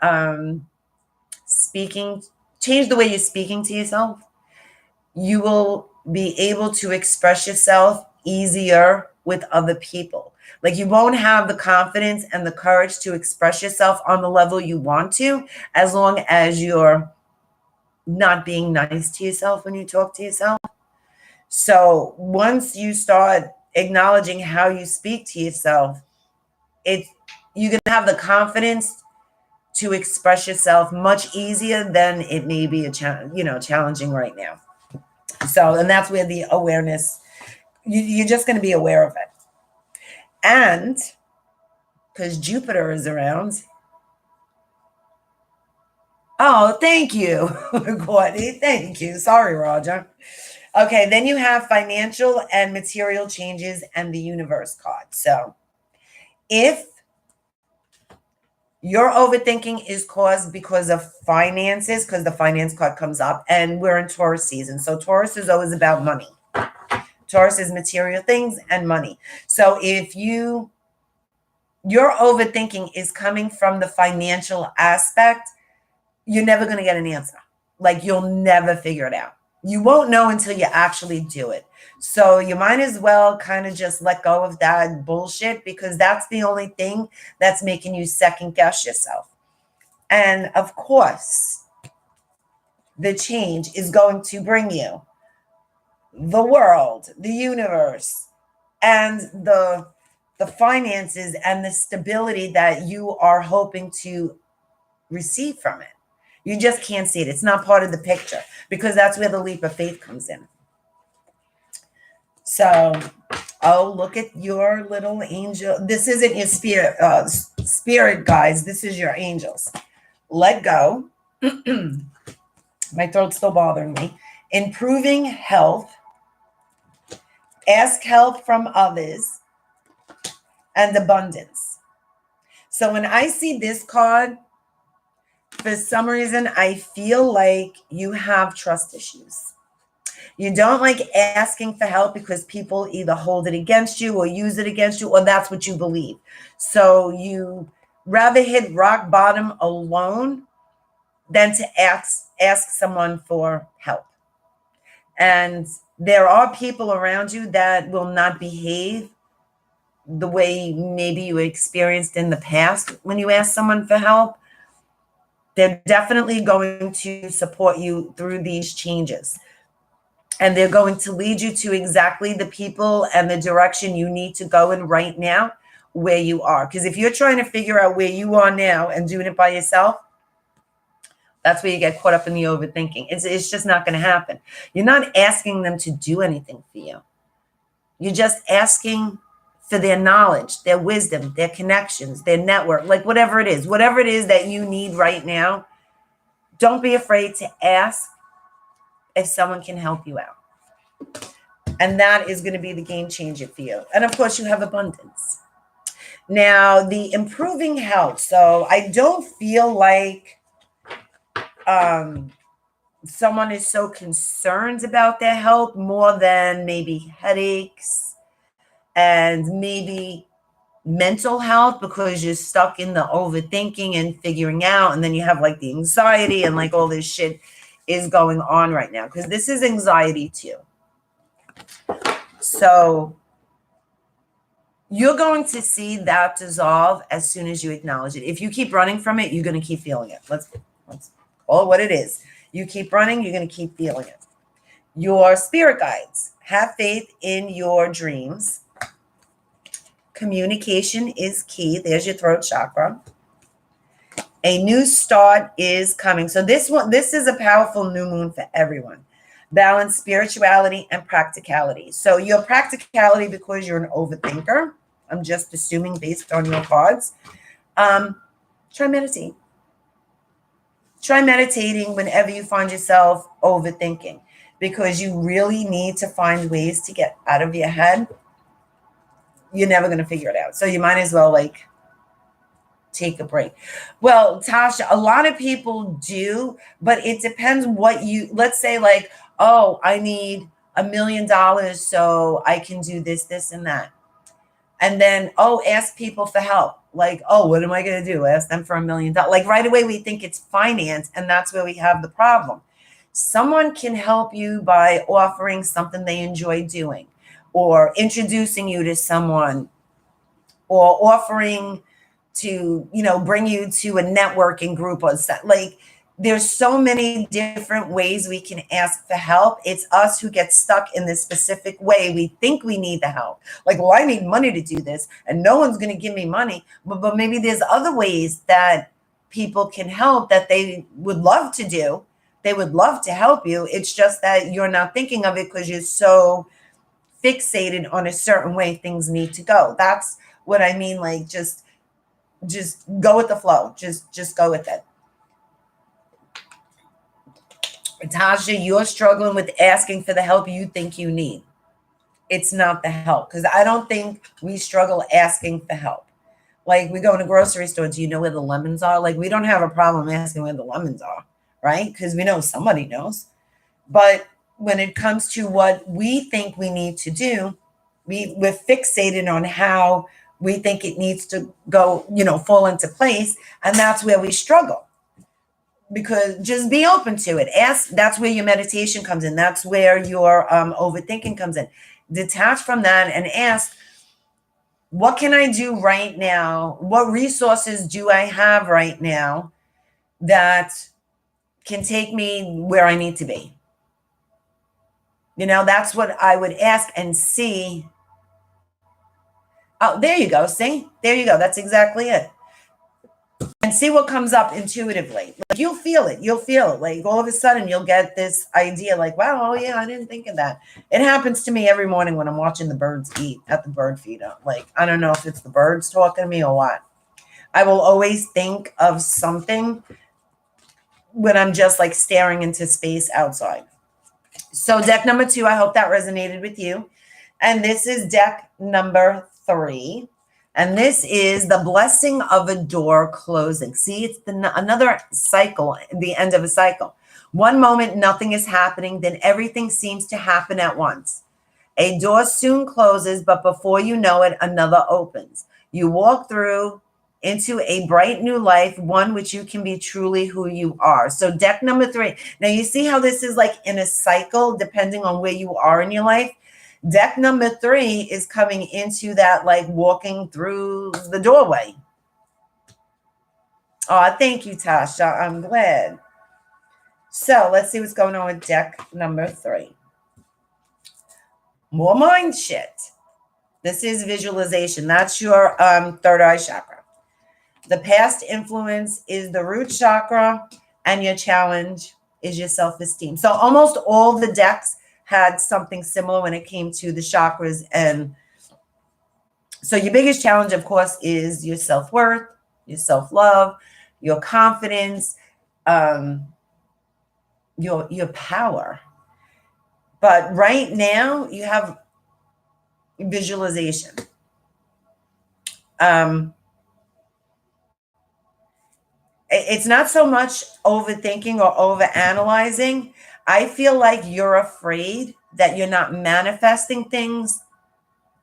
speaking, change the way you're speaking to yourself, you will be able to express yourself easier with other people. Like you won't have the confidence and the courage to express yourself on the level you want to, as long as you're not being nice to yourself when you talk to yourself. So once you start acknowledging how you speak to yourself, you're going to have the confidence to express yourself much easier than it may be challenging right now. So, and that's where the awareness, you're just going to be aware of it. And because Jupiter is around. Oh, thank you, Courtney. Thank you. Sorry, Roger. Okay, then you have financial and material changes and the universe card. So if your overthinking is caused because of finances, because the finance card comes up, and we're in Taurus season. So Taurus is always about money. Taurus is material things and money. So if your overthinking is coming from the financial aspect, you're never going to get an answer. Like you'll never figure it out. You won't know until you actually do it. So you might as well kind of just let go of that bullshit, because that's the only thing that's making you second guess yourself. And of course, the change is going to bring you the world, the universe, and the finances and the stability that you are hoping to receive from it. You just can't see it. It's not part of the picture, because that's where the leap of faith comes in. So, oh, look at your little angel. This isn't your spirit, guys. This is your angels. Let go. My throat's still bothering me. Improving health. Ask help from others. And abundance. So when I see this card, for some reason, I feel like you have trust issues. You don't like asking for help because people either hold it against you or use it against you, or that's what you believe. So you rather hit rock bottom alone than to ask someone for help. And there are people around you that will not behave the way maybe you experienced in the past when you ask someone for help. They're definitely going to support you through these changes. And they're going to lead you to exactly the people and the direction you need to go in right now, where you are. Because if you're trying to figure out where you are now and doing it by yourself, that's where you get caught up in the overthinking. It's just not going to happen. You're not asking them to do anything for you. You're just asking for their knowledge, their wisdom, their connections, their network, like whatever it is that you need right now. Don't be afraid to ask if someone can help you out. And that is going to be the game changer for you. And of course, you have abundance. Now, the improving health. So I don't feel like someone is so concerned about their health more than maybe headaches and maybe mental health, because you're stuck in the overthinking and figuring out, and then you have like the anxiety and like all this shit is going on right now, because this is anxiety too. So you're going to see that dissolve as soon as you acknowledge it. If you keep running from it, you're going to keep feeling it. Let's call it what it is. You keep running, you're going to keep feeling it. Your spirit guides. Have faith in your dreams. Communication is key. There's your throat chakra. A new start is coming. So this is a powerful new moon for everyone. Balance spirituality and practicality. So your practicality, because you're an overthinker, I'm just assuming based on your cards, try meditate. Try meditating whenever you find yourself overthinking, because you really need to find ways to get out of your head. You're never going to figure it out. So you might as well like take a break. Well, Tasha, a lot of people do, but it depends what you, let's say like, oh, I need $1 million so I can do this, this, and that. And then, oh, ask people for help. Like, oh, what am I going to do? Ask them for $1 million. Like right away, we think it's finance, and that's where we have the problem. Someone can help you by offering something they enjoy doing, or introducing you to someone, or offering to, bring you to a networking group, or like, there's so many different ways we can ask for help. It's us who get stuck in this specific way. We think we need the help. Like, well, I need money to do this, and no one's going to give me money. But maybe there's other ways that people can help that they would love to do. They would love to help you. It's just that you're not thinking of it because you're so fixated on a certain way things need to go. That's what I mean. Like, just go with the flow. Just go with it. Tasha, you're struggling with asking for the help you think you need. It's not the help, because I don't think we struggle asking for help. Like, we go in a grocery store, do you know where the lemons are? Like, we don't have a problem asking where the lemons are, right? Because we know somebody knows. But when it comes to what we think we need to do, we're fixated on how we think it needs to go, fall into place. And that's where we struggle. Because just be open to it. Ask. That's where your meditation comes in. That's where your overthinking comes in. Detach from that and ask, what can I do right now? What resources do I have right now that can take me where I need to be? That's what I would ask and see. Oh, there you go. See? There you go. That's exactly it. And see what comes up intuitively. Like, you'll feel it. You'll feel it. Like, all of a sudden you'll get this idea like, wow, oh yeah, I didn't think of that. It happens to me every morning when I'm watching the birds eat at the bird feeder. Like, I don't know if it's the birds talking to me or what. I will always think of something when I'm just like staring into space outside. So deck number 2, I hope that resonated with you. And this is deck number 3. And this is the blessing of a door closing. See, it's another cycle, the end of a cycle. One moment, nothing is happening. Then everything seems to happen at once. A door soon closes, but before you know it, another opens. You walk through into a bright new life, one which you can be truly who you are. So deck number 3. Now, you see how this is like in a cycle, depending on where you are in your life. Deck number 3 is coming into that, like walking through the doorway. Oh, thank you, Tasha. I'm glad. So let's see what's going on with deck number 3. More mind shit. This is visualization. That's your third eye chakra. The past influence is the root chakra, and your challenge is your self-esteem. So almost all the decks had something similar when it came to the chakras. And so your biggest challenge, of course, is your self-worth, your self-love, your confidence, your power. But right now, you have visualization. It's not so much overthinking or overanalyzing. I feel like you're afraid that you're not manifesting things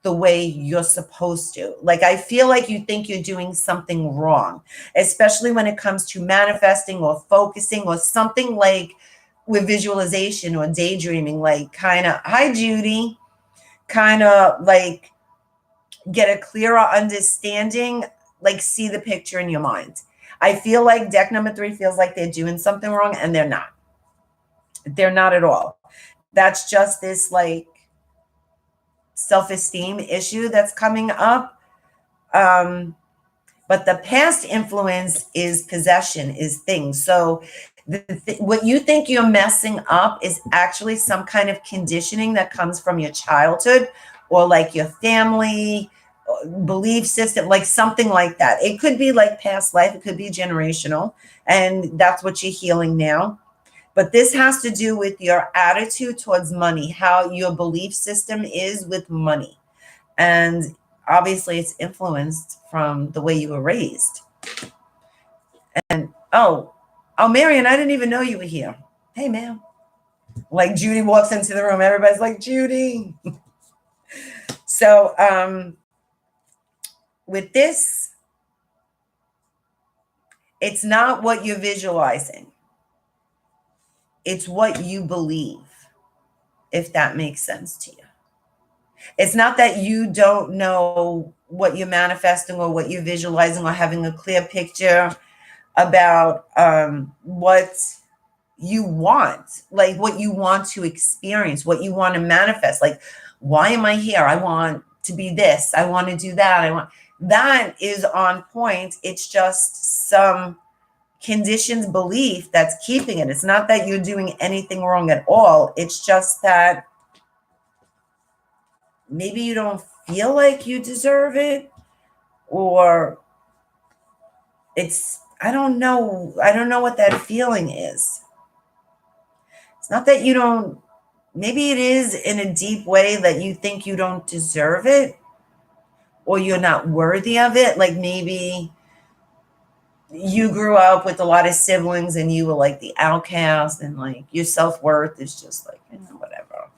the way you're supposed to. Like, I feel like you think you're doing something wrong, especially when it comes to manifesting or focusing or something like with visualization or daydreaming, like kind of, hi, Judy, kind of like get a clearer understanding, like see the picture in your mind. I feel like deck number 3 feels like they're doing something wrong, and they're not. They're not at all. That's just this like self-esteem issue that's coming up. But the past influence is possession, is things. So what you think you're messing up is actually some kind of conditioning that comes from your childhood or like your family belief system, like something like that. It could be like past life, it could be generational, and that's what you're healing now. But this has to do with your attitude towards money, how your belief system is with money. And obviously it's influenced from the way you were raised. And Marion, I didn't even know you were here. Hey, ma'am. Like Judy walks into the room, everybody's like, Judy. So with this, it's not what you're visualizing. It's what you believe, if that makes sense to you. It's not that you don't know what you're manifesting or what you're visualizing or having a clear picture about what you want, like what you want to experience, what you want to manifest. Like, why am I here? I want to be this. I want to do that. That is on point. It's just some conditioned belief that's keeping it. It's not that you're doing anything wrong at all. It's just that maybe you don't feel like you deserve it, or I don't know what that feeling is. It's not that you don't, maybe it is in a deep way that you think you don't deserve it or you're not worthy of it. Like maybe you grew up with a lot of siblings and you were like the outcast, and like your self-worth is just like, whatever.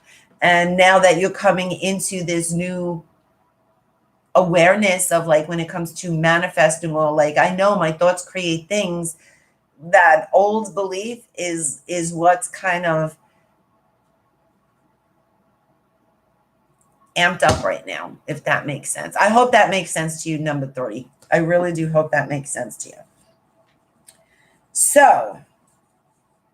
And now that you're coming into this new awareness of like when it comes to manifesting, or like, I know my thoughts create things, that old belief is what's kind of amped up right now, if that makes sense. I hope that makes sense to you, number 3. I really do hope that makes sense to you. So,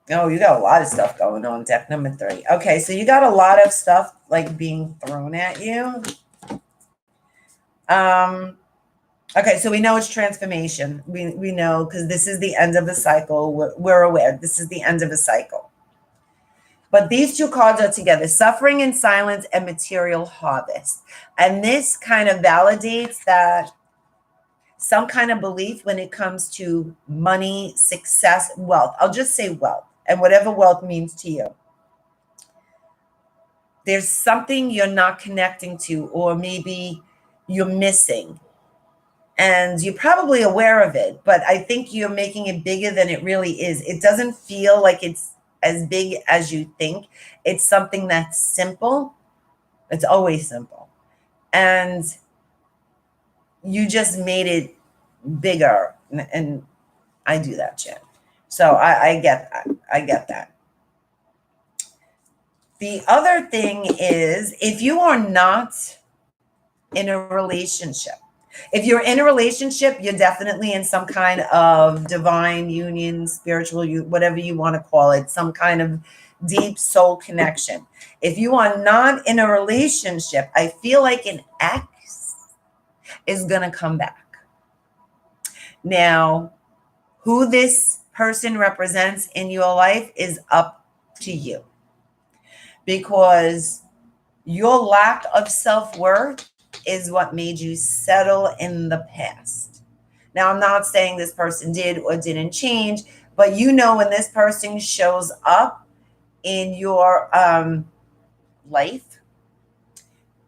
you got a lot of stuff going on, deck number 3. Okay, so you got a lot of stuff like being thrown at you. Okay, so we know it's transformation. We know, because this is the end of the cycle. We're aware this is the end of a cycle. But these two cards are together: suffering in silence and material harvest. And this kind of validates that some kind of belief when it comes to money, success, wealth. I'll just say wealth, and whatever wealth means to you. There's something you're not connecting to, or maybe you're missing. And you're probably aware of it, but I think you're making it bigger than it really is. It doesn't feel like it's as big as you think. It's something that's simple. It's always simple. And you just made it bigger. And I do that shit. So I get that. I get that. The other thing is, if you are not in a relationship, if you're in a relationship, you're definitely in some kind of divine union, spiritual, whatever you want to call it, some kind of deep soul connection. If you are not in a relationship, I feel like an ex is going to come back. Now, who this person represents in your life is up to you, because your lack of self-worth is what made you settle in the past. Now, I'm not saying this person did or didn't change, but when this person shows up in your life,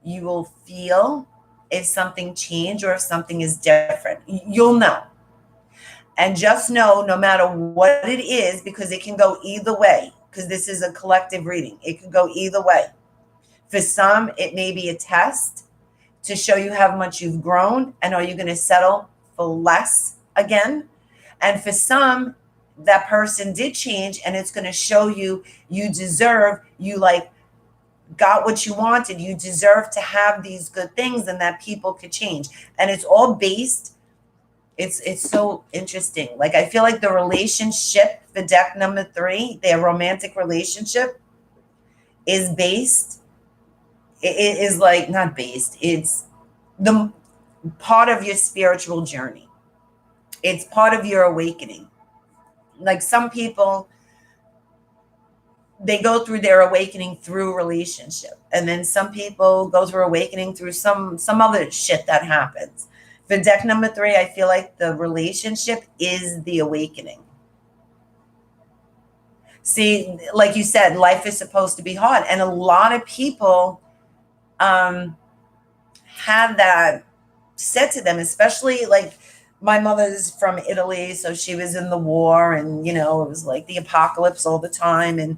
you will feel if something changed or if something is different. You'll know. And just know, no matter what it is, because it can go either way, because this is a collective reading, it could go either way. For some, it may be a test to show you how much you've grown, and are you going to settle for less again? And for some, that person did change, and it's going to show you deserve, you like got what you wanted, you deserve to have these good things, and that people could change. And it's all based, it's so interesting. Like, I feel like the relationship for deck number 3, their romantic relationship, is based, it is like, not based, it's the part of your spiritual journey. It's part of your awakening. Like, some people, they go through their awakening through relationship, and then some people go through awakening through some other shit that happens. For deck number 3, I feel like the relationship is the awakening. See, like you said, life is supposed to be hard, and a lot of people have that said to them, especially like my mother's from Italy, so she was in the war, and it was like the apocalypse all the time, and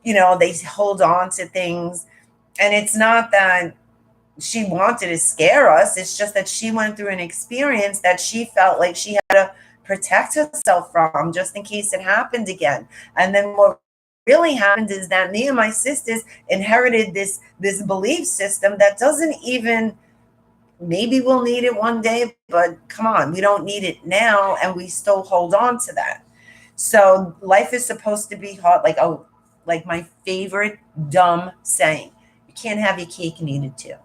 they hold on to things. And it's not that she wanted to scare us, it's just that she went through an experience that she felt like she had to protect herself from, just in case it happened again. And then what really happened is that me and my sisters inherited this belief system that doesn't even, maybe we'll need it one day, but come on, we don't need it now, and we still hold on to that. So life is supposed to be hard. Like my favorite dumb saying, you can't have your cake and eat it too.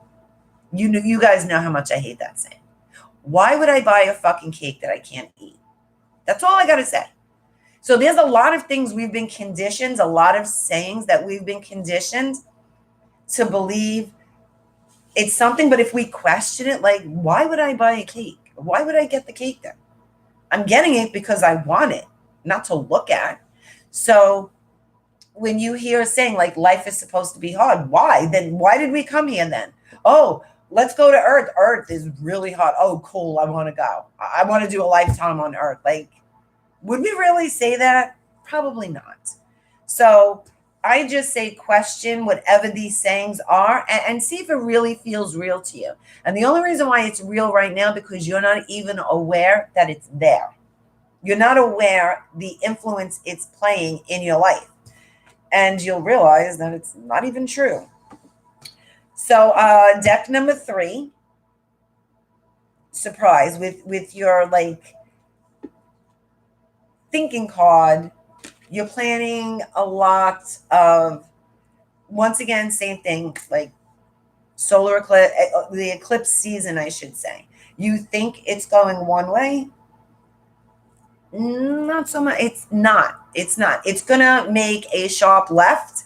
You guys know how much I hate that saying. Why would I buy a fucking cake that I can't eat? That's all I got to say. So there's a lot of things we've been conditioned, a lot of sayings that we've been conditioned to believe it's something. But if we question it, like, why would I buy a cake? Why would I get the cake then? I'm getting it because I want it, not to look at. So when you hear a saying like life is supposed to be hard, why? Then why did we come here then? Oh, let's go to Earth. Earth is really hot. Oh, cool. I want to go. I want to do a lifetime on Earth. Like, would we really say that? Probably not. So I just say question whatever these sayings are, and see if it really feels real to you. And the only reason why it's real right now, because you're not even aware that it's there. You're not aware the influence it's playing in your life. And you'll realize that it's not even true. So deck number 3, surprise, with your like thinking card, you're planning a lot of, once again, same thing, like solar eclipse, the eclipse season, I should say. You think it's going one way. Not so much. It's not. It's going to make a sharp left,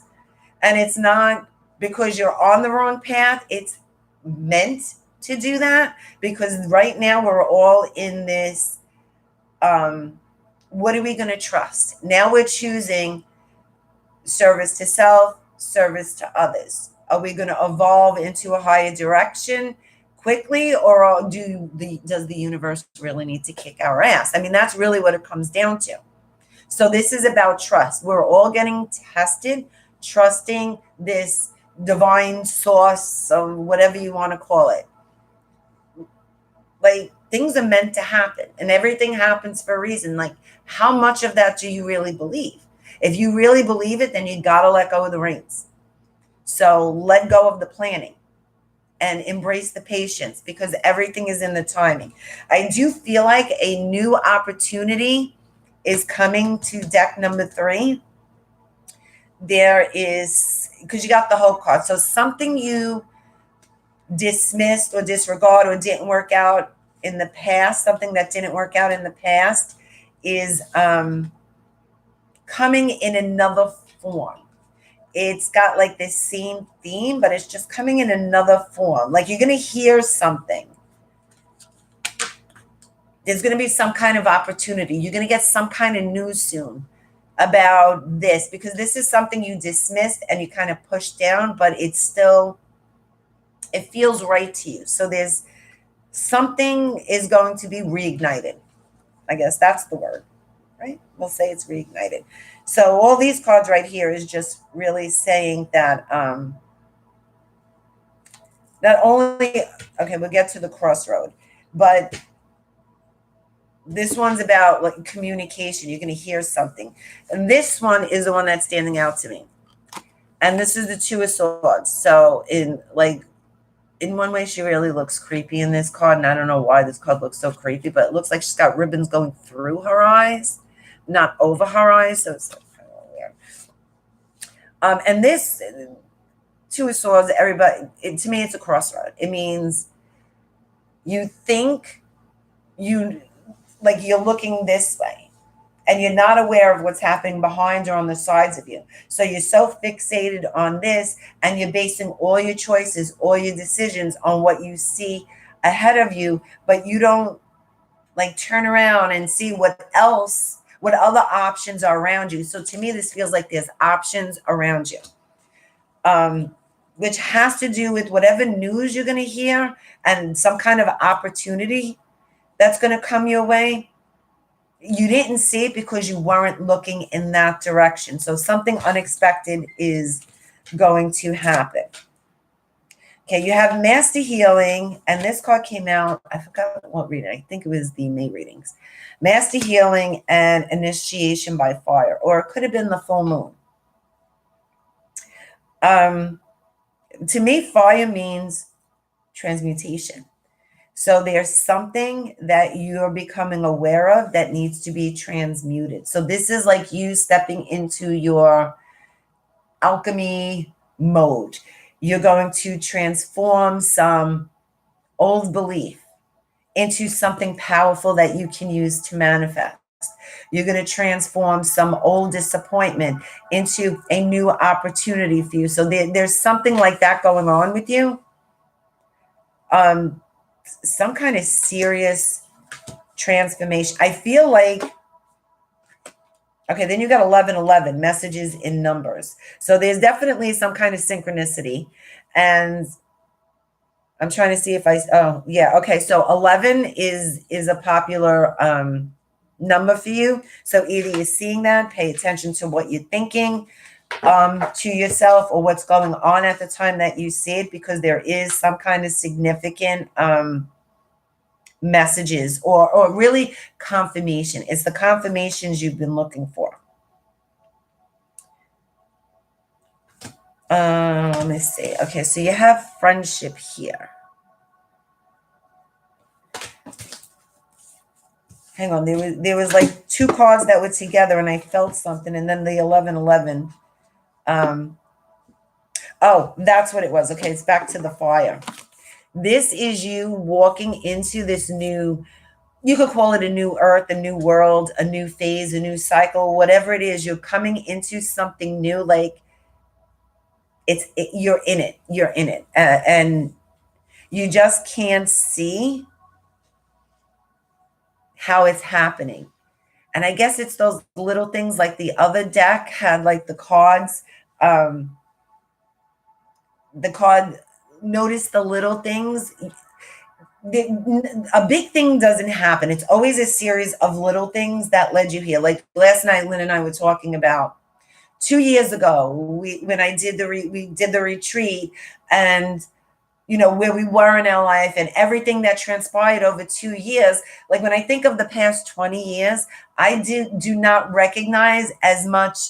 and it's not because you're on the wrong path. It's meant to do that, because right now we're all in this, what are we going to trust? Now we're choosing service to self, service to others. Are we going to evolve into a higher direction quickly, or does the universe really need to kick our ass? I mean, that's really what it comes down to. So this is about trust. We're all getting tested, trusting this divine source, or whatever you want to call it. Like, things are meant to happen, and everything happens for a reason. Like, how much of that do you really believe? If you really believe it, then you got to let go of the reins. So let go of the planning and embrace the patience, because everything is in the timing. I do feel like a new opportunity is coming to deck number 3. There is, because you got the Hope card. So something you dismissed or disregard or didn't work out in the past, something that didn't work out in the past is coming in another form. It's got like this same theme, but it's just coming in another form. Like, you're going to hear something. There's going to be some kind of opportunity. You're going to get some kind of news soon. about this, because this is something you dismissed and you kind of pushed down, but it's still, it feels right to you. So there's something is going to be reignited. I guess that's the word, right? We'll say it's reignited. So all these cards right here is just really saying that not only, okay, we'll get to the crossroad, but this one's about like communication. You're going to hear something. And this one is the one that's standing out to me. And this is the Two of Swords. So in one way, she really looks creepy in this card. And I don't know why this card looks so creepy, but it looks like she's got ribbons going through her eyes, not over her eyes. So it's like kind of weird. And this Two of Swords, everybody, to me, it's a crossroad. It means you think you're looking this way and you're not aware of what's happening behind or on the sides of you. So you're so fixated on this and you're basing all your choices, all your decisions on what you see ahead of you, but you don't like turn around and see what other options are around you. So to me, this feels like there's options around you, which has to do with whatever news you're going to hear and some kind of opportunity that's going to come your way. You didn't see it because you weren't looking in that direction. So something unexpected is going to happen. Okay, you have Master Healing, and this card came out, I forgot what reading. I think it was the May readings. Master Healing and Initiation by Fire, or it could have been the full moon. To me, fire means transmutation. So there's something that you're becoming aware of that needs to be transmuted. So this is like you stepping into your alchemy mode. You're going to transform some old belief into something powerful that you can use to manifest. You're going to transform some old disappointment into a new opportunity for you. So there's something like that going on with you. Some kind of serious transformation. I feel like, okay, then you got 1111, messages in numbers. So there's definitely some kind of synchronicity. And I'm trying to see if oh, yeah, okay. So 11 is a popular number for you. So either you're seeing that, pay attention to what you're thinking to yourself or what's going on at the time that you see it, because there is some kind of significant messages or really confirmation. It's the confirmations you've been looking for. Let me see. Okay, so you have friendship here. Hang on, there was like two cards that were together and I felt something, and then the 1111. Oh, that's what it was. Okay, it's back to the fire. This is you walking into this new, you could call it a new earth, a new world, a new phase, a new cycle, whatever it is. You're coming into something new. Like you're in it, and you just can't see how it's happening. And I guess it's those little things, like the other deck had like the cards, notice the little things. A big thing doesn't happen. It's always a series of little things that led you here. Like last night, Lynn and I were talking about 2 years ago, when I did we did the retreat, and where we were in our life and everything that transpired over 2 years. Like when I think of the past 20 years, I do not recognize as much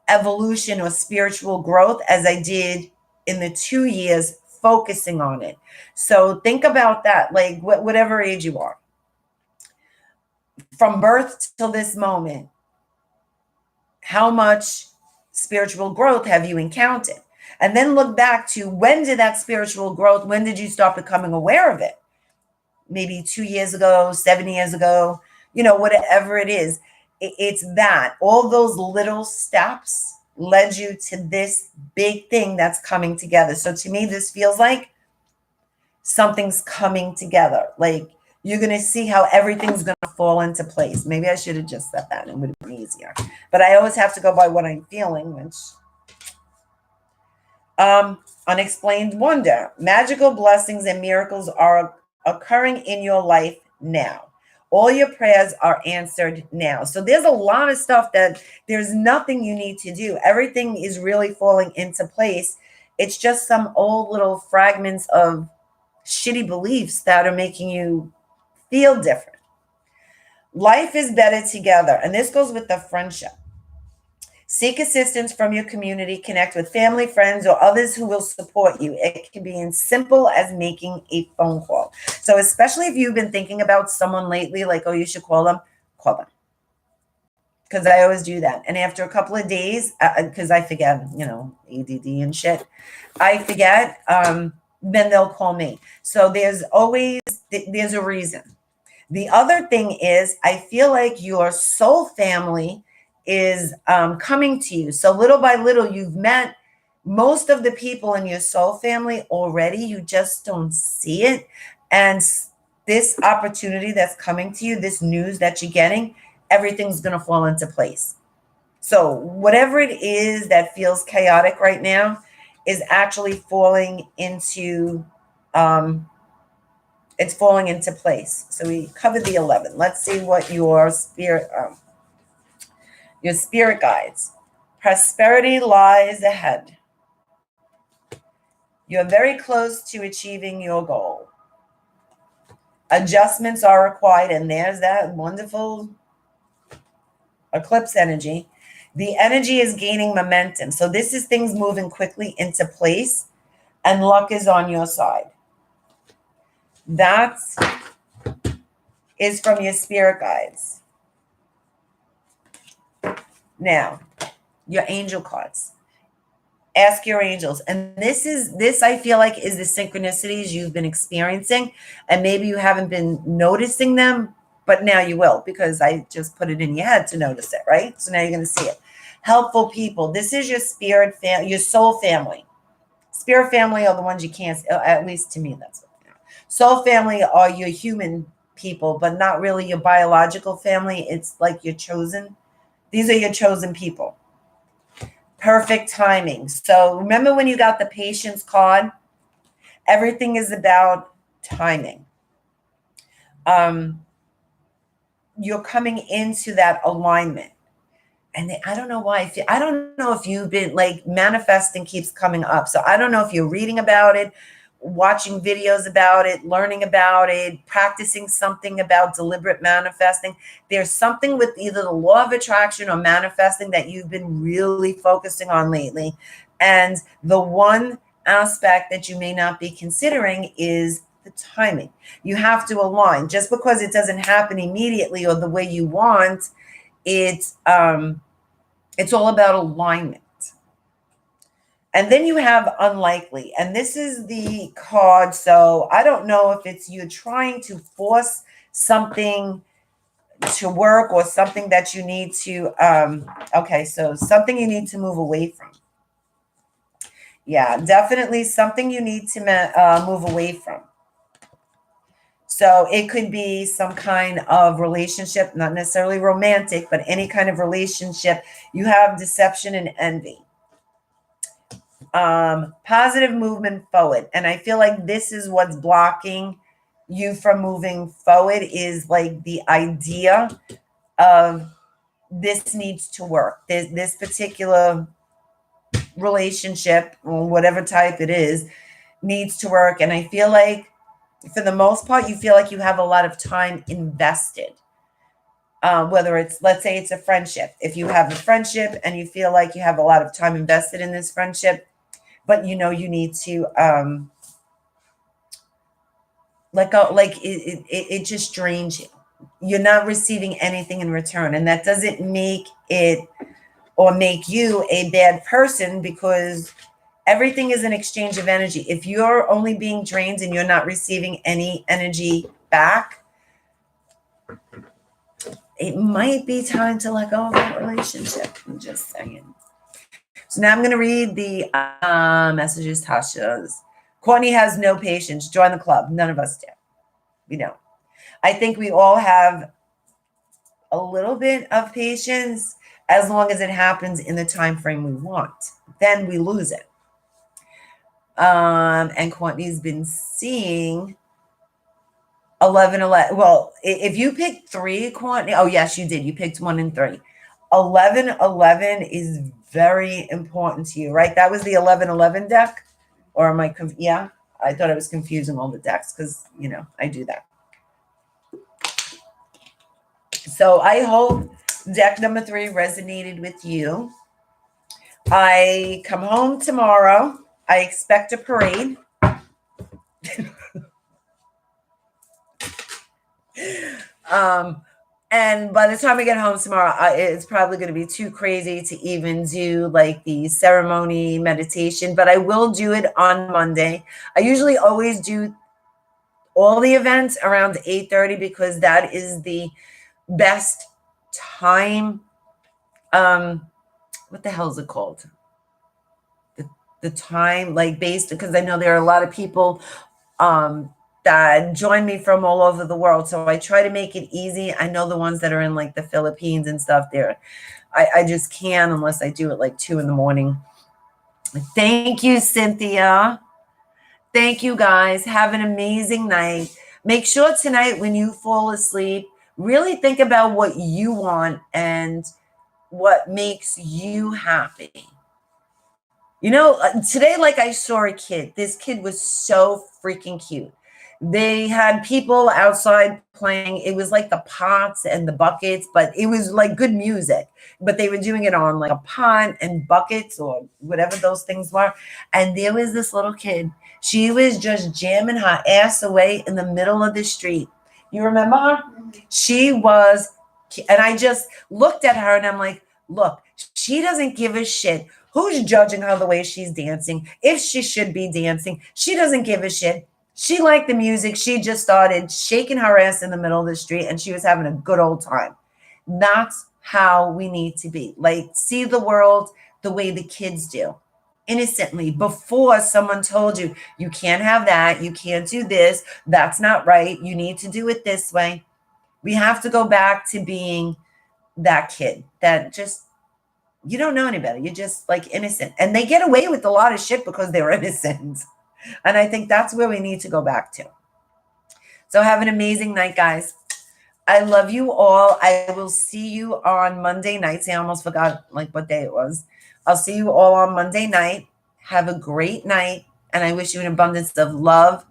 evolution or spiritual growth as I did in the 2 years focusing on it. So think about that, like whatever age you are, from birth till this moment, how much spiritual growth have you encountered? And then look back to, when did that spiritual growth, when did you start becoming aware of it? Maybe 2 years ago, 7 years ago, whatever it is. It's that. All those little steps led you to this big thing that's coming together. So to me, this feels like something's coming together. Like You're going to see how everything's going to fall into place. Maybe I should have just said that. It would have been easier. But I always have to go by what I'm feeling, which unexplained wonder. Magical blessings and miracles are occurring in your life now. All your prayers are answered now. So there's a lot of stuff that there's nothing you need to do. Everything is really falling into place. It's just some old little fragments of shitty beliefs that are making you feel different. Life is better together. And this goes with the friendship. Seek assistance from your community, connect with family, friends, or others who will support you. It can be as simple as making a phone call. So especially if you've been thinking about someone lately, like, oh, you should call them, call them. Because I always do that. And after a couple of days, because I forget, ADD and shit, I forget, then they'll call me. So there's a reason. The other thing is, I feel like your soul family is coming to you. So little by little, you've met most of the people in your soul family already. You just don't see it. And this opportunity that's coming to you, this news that you're getting, everything's going to fall into place. So whatever it is that feels chaotic right now is actually falling into it's falling into place. So we covered the 11. Let's see what your spirit guides. Prosperity lies ahead. You're very close to achieving your goal. Adjustments are required, and there's that wonderful eclipse energy. The energy is gaining momentum. So this is things moving quickly into place, and luck is on your side. That is from your spirit guides. Now, your angel cards. Ask your angels. And this I feel like is the synchronicities you've been experiencing. And maybe you haven't been noticing them, but now you will, because I just put it in your head to notice it, right? So now you're going to see it. Helpful people. This is your spirit family, your soul family. Spirit family are the ones you can't, at least to me, that's what they are. Soul family are your human people, but not really your biological family. It's like your chosen. These are your chosen people. Perfect timing. So remember when you got the patience card? Everything is about timing. You're coming into that alignment. And I don't know why. I don't know if you've been like manifesting keeps coming up. So I don't know if you're reading about it, watching videos about it, learning about it, practicing something about deliberate manifesting. There's something with either the law of attraction or manifesting that you've been really focusing on lately. And the one aspect that you may not be considering is the timing. You have to align. Just because it doesn't happen immediately or the way you want, it's all about alignment. And then you have unlikely. And this is the card. So I don't know if it's you trying to force something to work or something that you need to, okay, so something you need to move away from. Yeah, definitely something you need to move away from. So it could be some kind of relationship, not necessarily romantic, but any kind of relationship. You have deception and envy. Positive movement forward. And I feel like this is what's blocking you from moving forward is like the idea of this needs to work. This particular relationship, or whatever type it is, needs to work. And I feel like for the most part, you feel like you have a lot of time invested. Whether it's, let's say it's a friendship. If you have a friendship and you feel like you have a lot of time invested in this friendship, but you need to let go, like it just drains you. You're not receiving anything in return. And that doesn't make it or make you a bad person, because everything is an exchange of energy. If you're only being drained and you're not receiving any energy back, it might be time to let go of that relationship. I'm just saying. So now I'm going to read the messages. Tasha's. Courtney has no patience. Join the club. None of us do. We don't. I think we all have a little bit of patience as long as it happens in the time frame we want. Then we lose it. And Courtney's been seeing 11. Well, if you picked 3, Courtney, oh yes, you did. You picked 1 and 3. 11 is very important to you, right? That was the 11 deck, or am I? Yeah, I thought I was confusing all the decks because I do that. So I hope deck number 3 resonated with you. I come home tomorrow. I expect a parade. And by the time I get home tomorrow, it's probably going to be too crazy to even do like the ceremony meditation, but I will do it on Monday. I usually always do all the events around 8:30 because that is the best time. What the hell is it called? The time, like based, because I know there are a lot of people that join me from all over the world. So I try to make it easy. I know the ones that are in like the Philippines and stuff there. I just can't unless I do it like 2 a.m. Thank you, Cynthia. Thank you, guys. Have an amazing night. Make sure tonight when you fall asleep, really think about what you want and what makes you happy. Today, like I saw a kid. This kid was so freaking cute. They had people outside playing. It was like the pots and the buckets, but it was like good music. But they were doing it on like a pot and buckets or whatever those things were. And there was this little kid. She was just jamming her ass away in the middle of the street. You remember her? She was, and I just looked at her and I'm like, look, she doesn't give a shit who's judging her the way she's dancing, if she should be dancing. She doesn't give a shit. She liked the music. She just started shaking her ass in the middle of the street and she was having a good old time. That's how we need to be. Like, see the world the way the kids do, innocently, before someone told you, you can't have that, you can't do this, that's not right, you need to do it this way. We have to go back to being that kid that just, you don't know any better. You're just like innocent. And they get away with a lot of shit because they're innocent. And I think that's where we need to go back to. So have an amazing night, guys. I love you all. I will see you on Monday nights. I almost forgot like what day it was. I'll see you all on Monday night. Have a great night. And I wish you an abundance of love,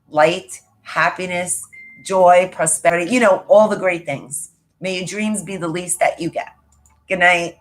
light, happiness, joy, prosperity, all the great things. May your dreams be the least that you get. Good night.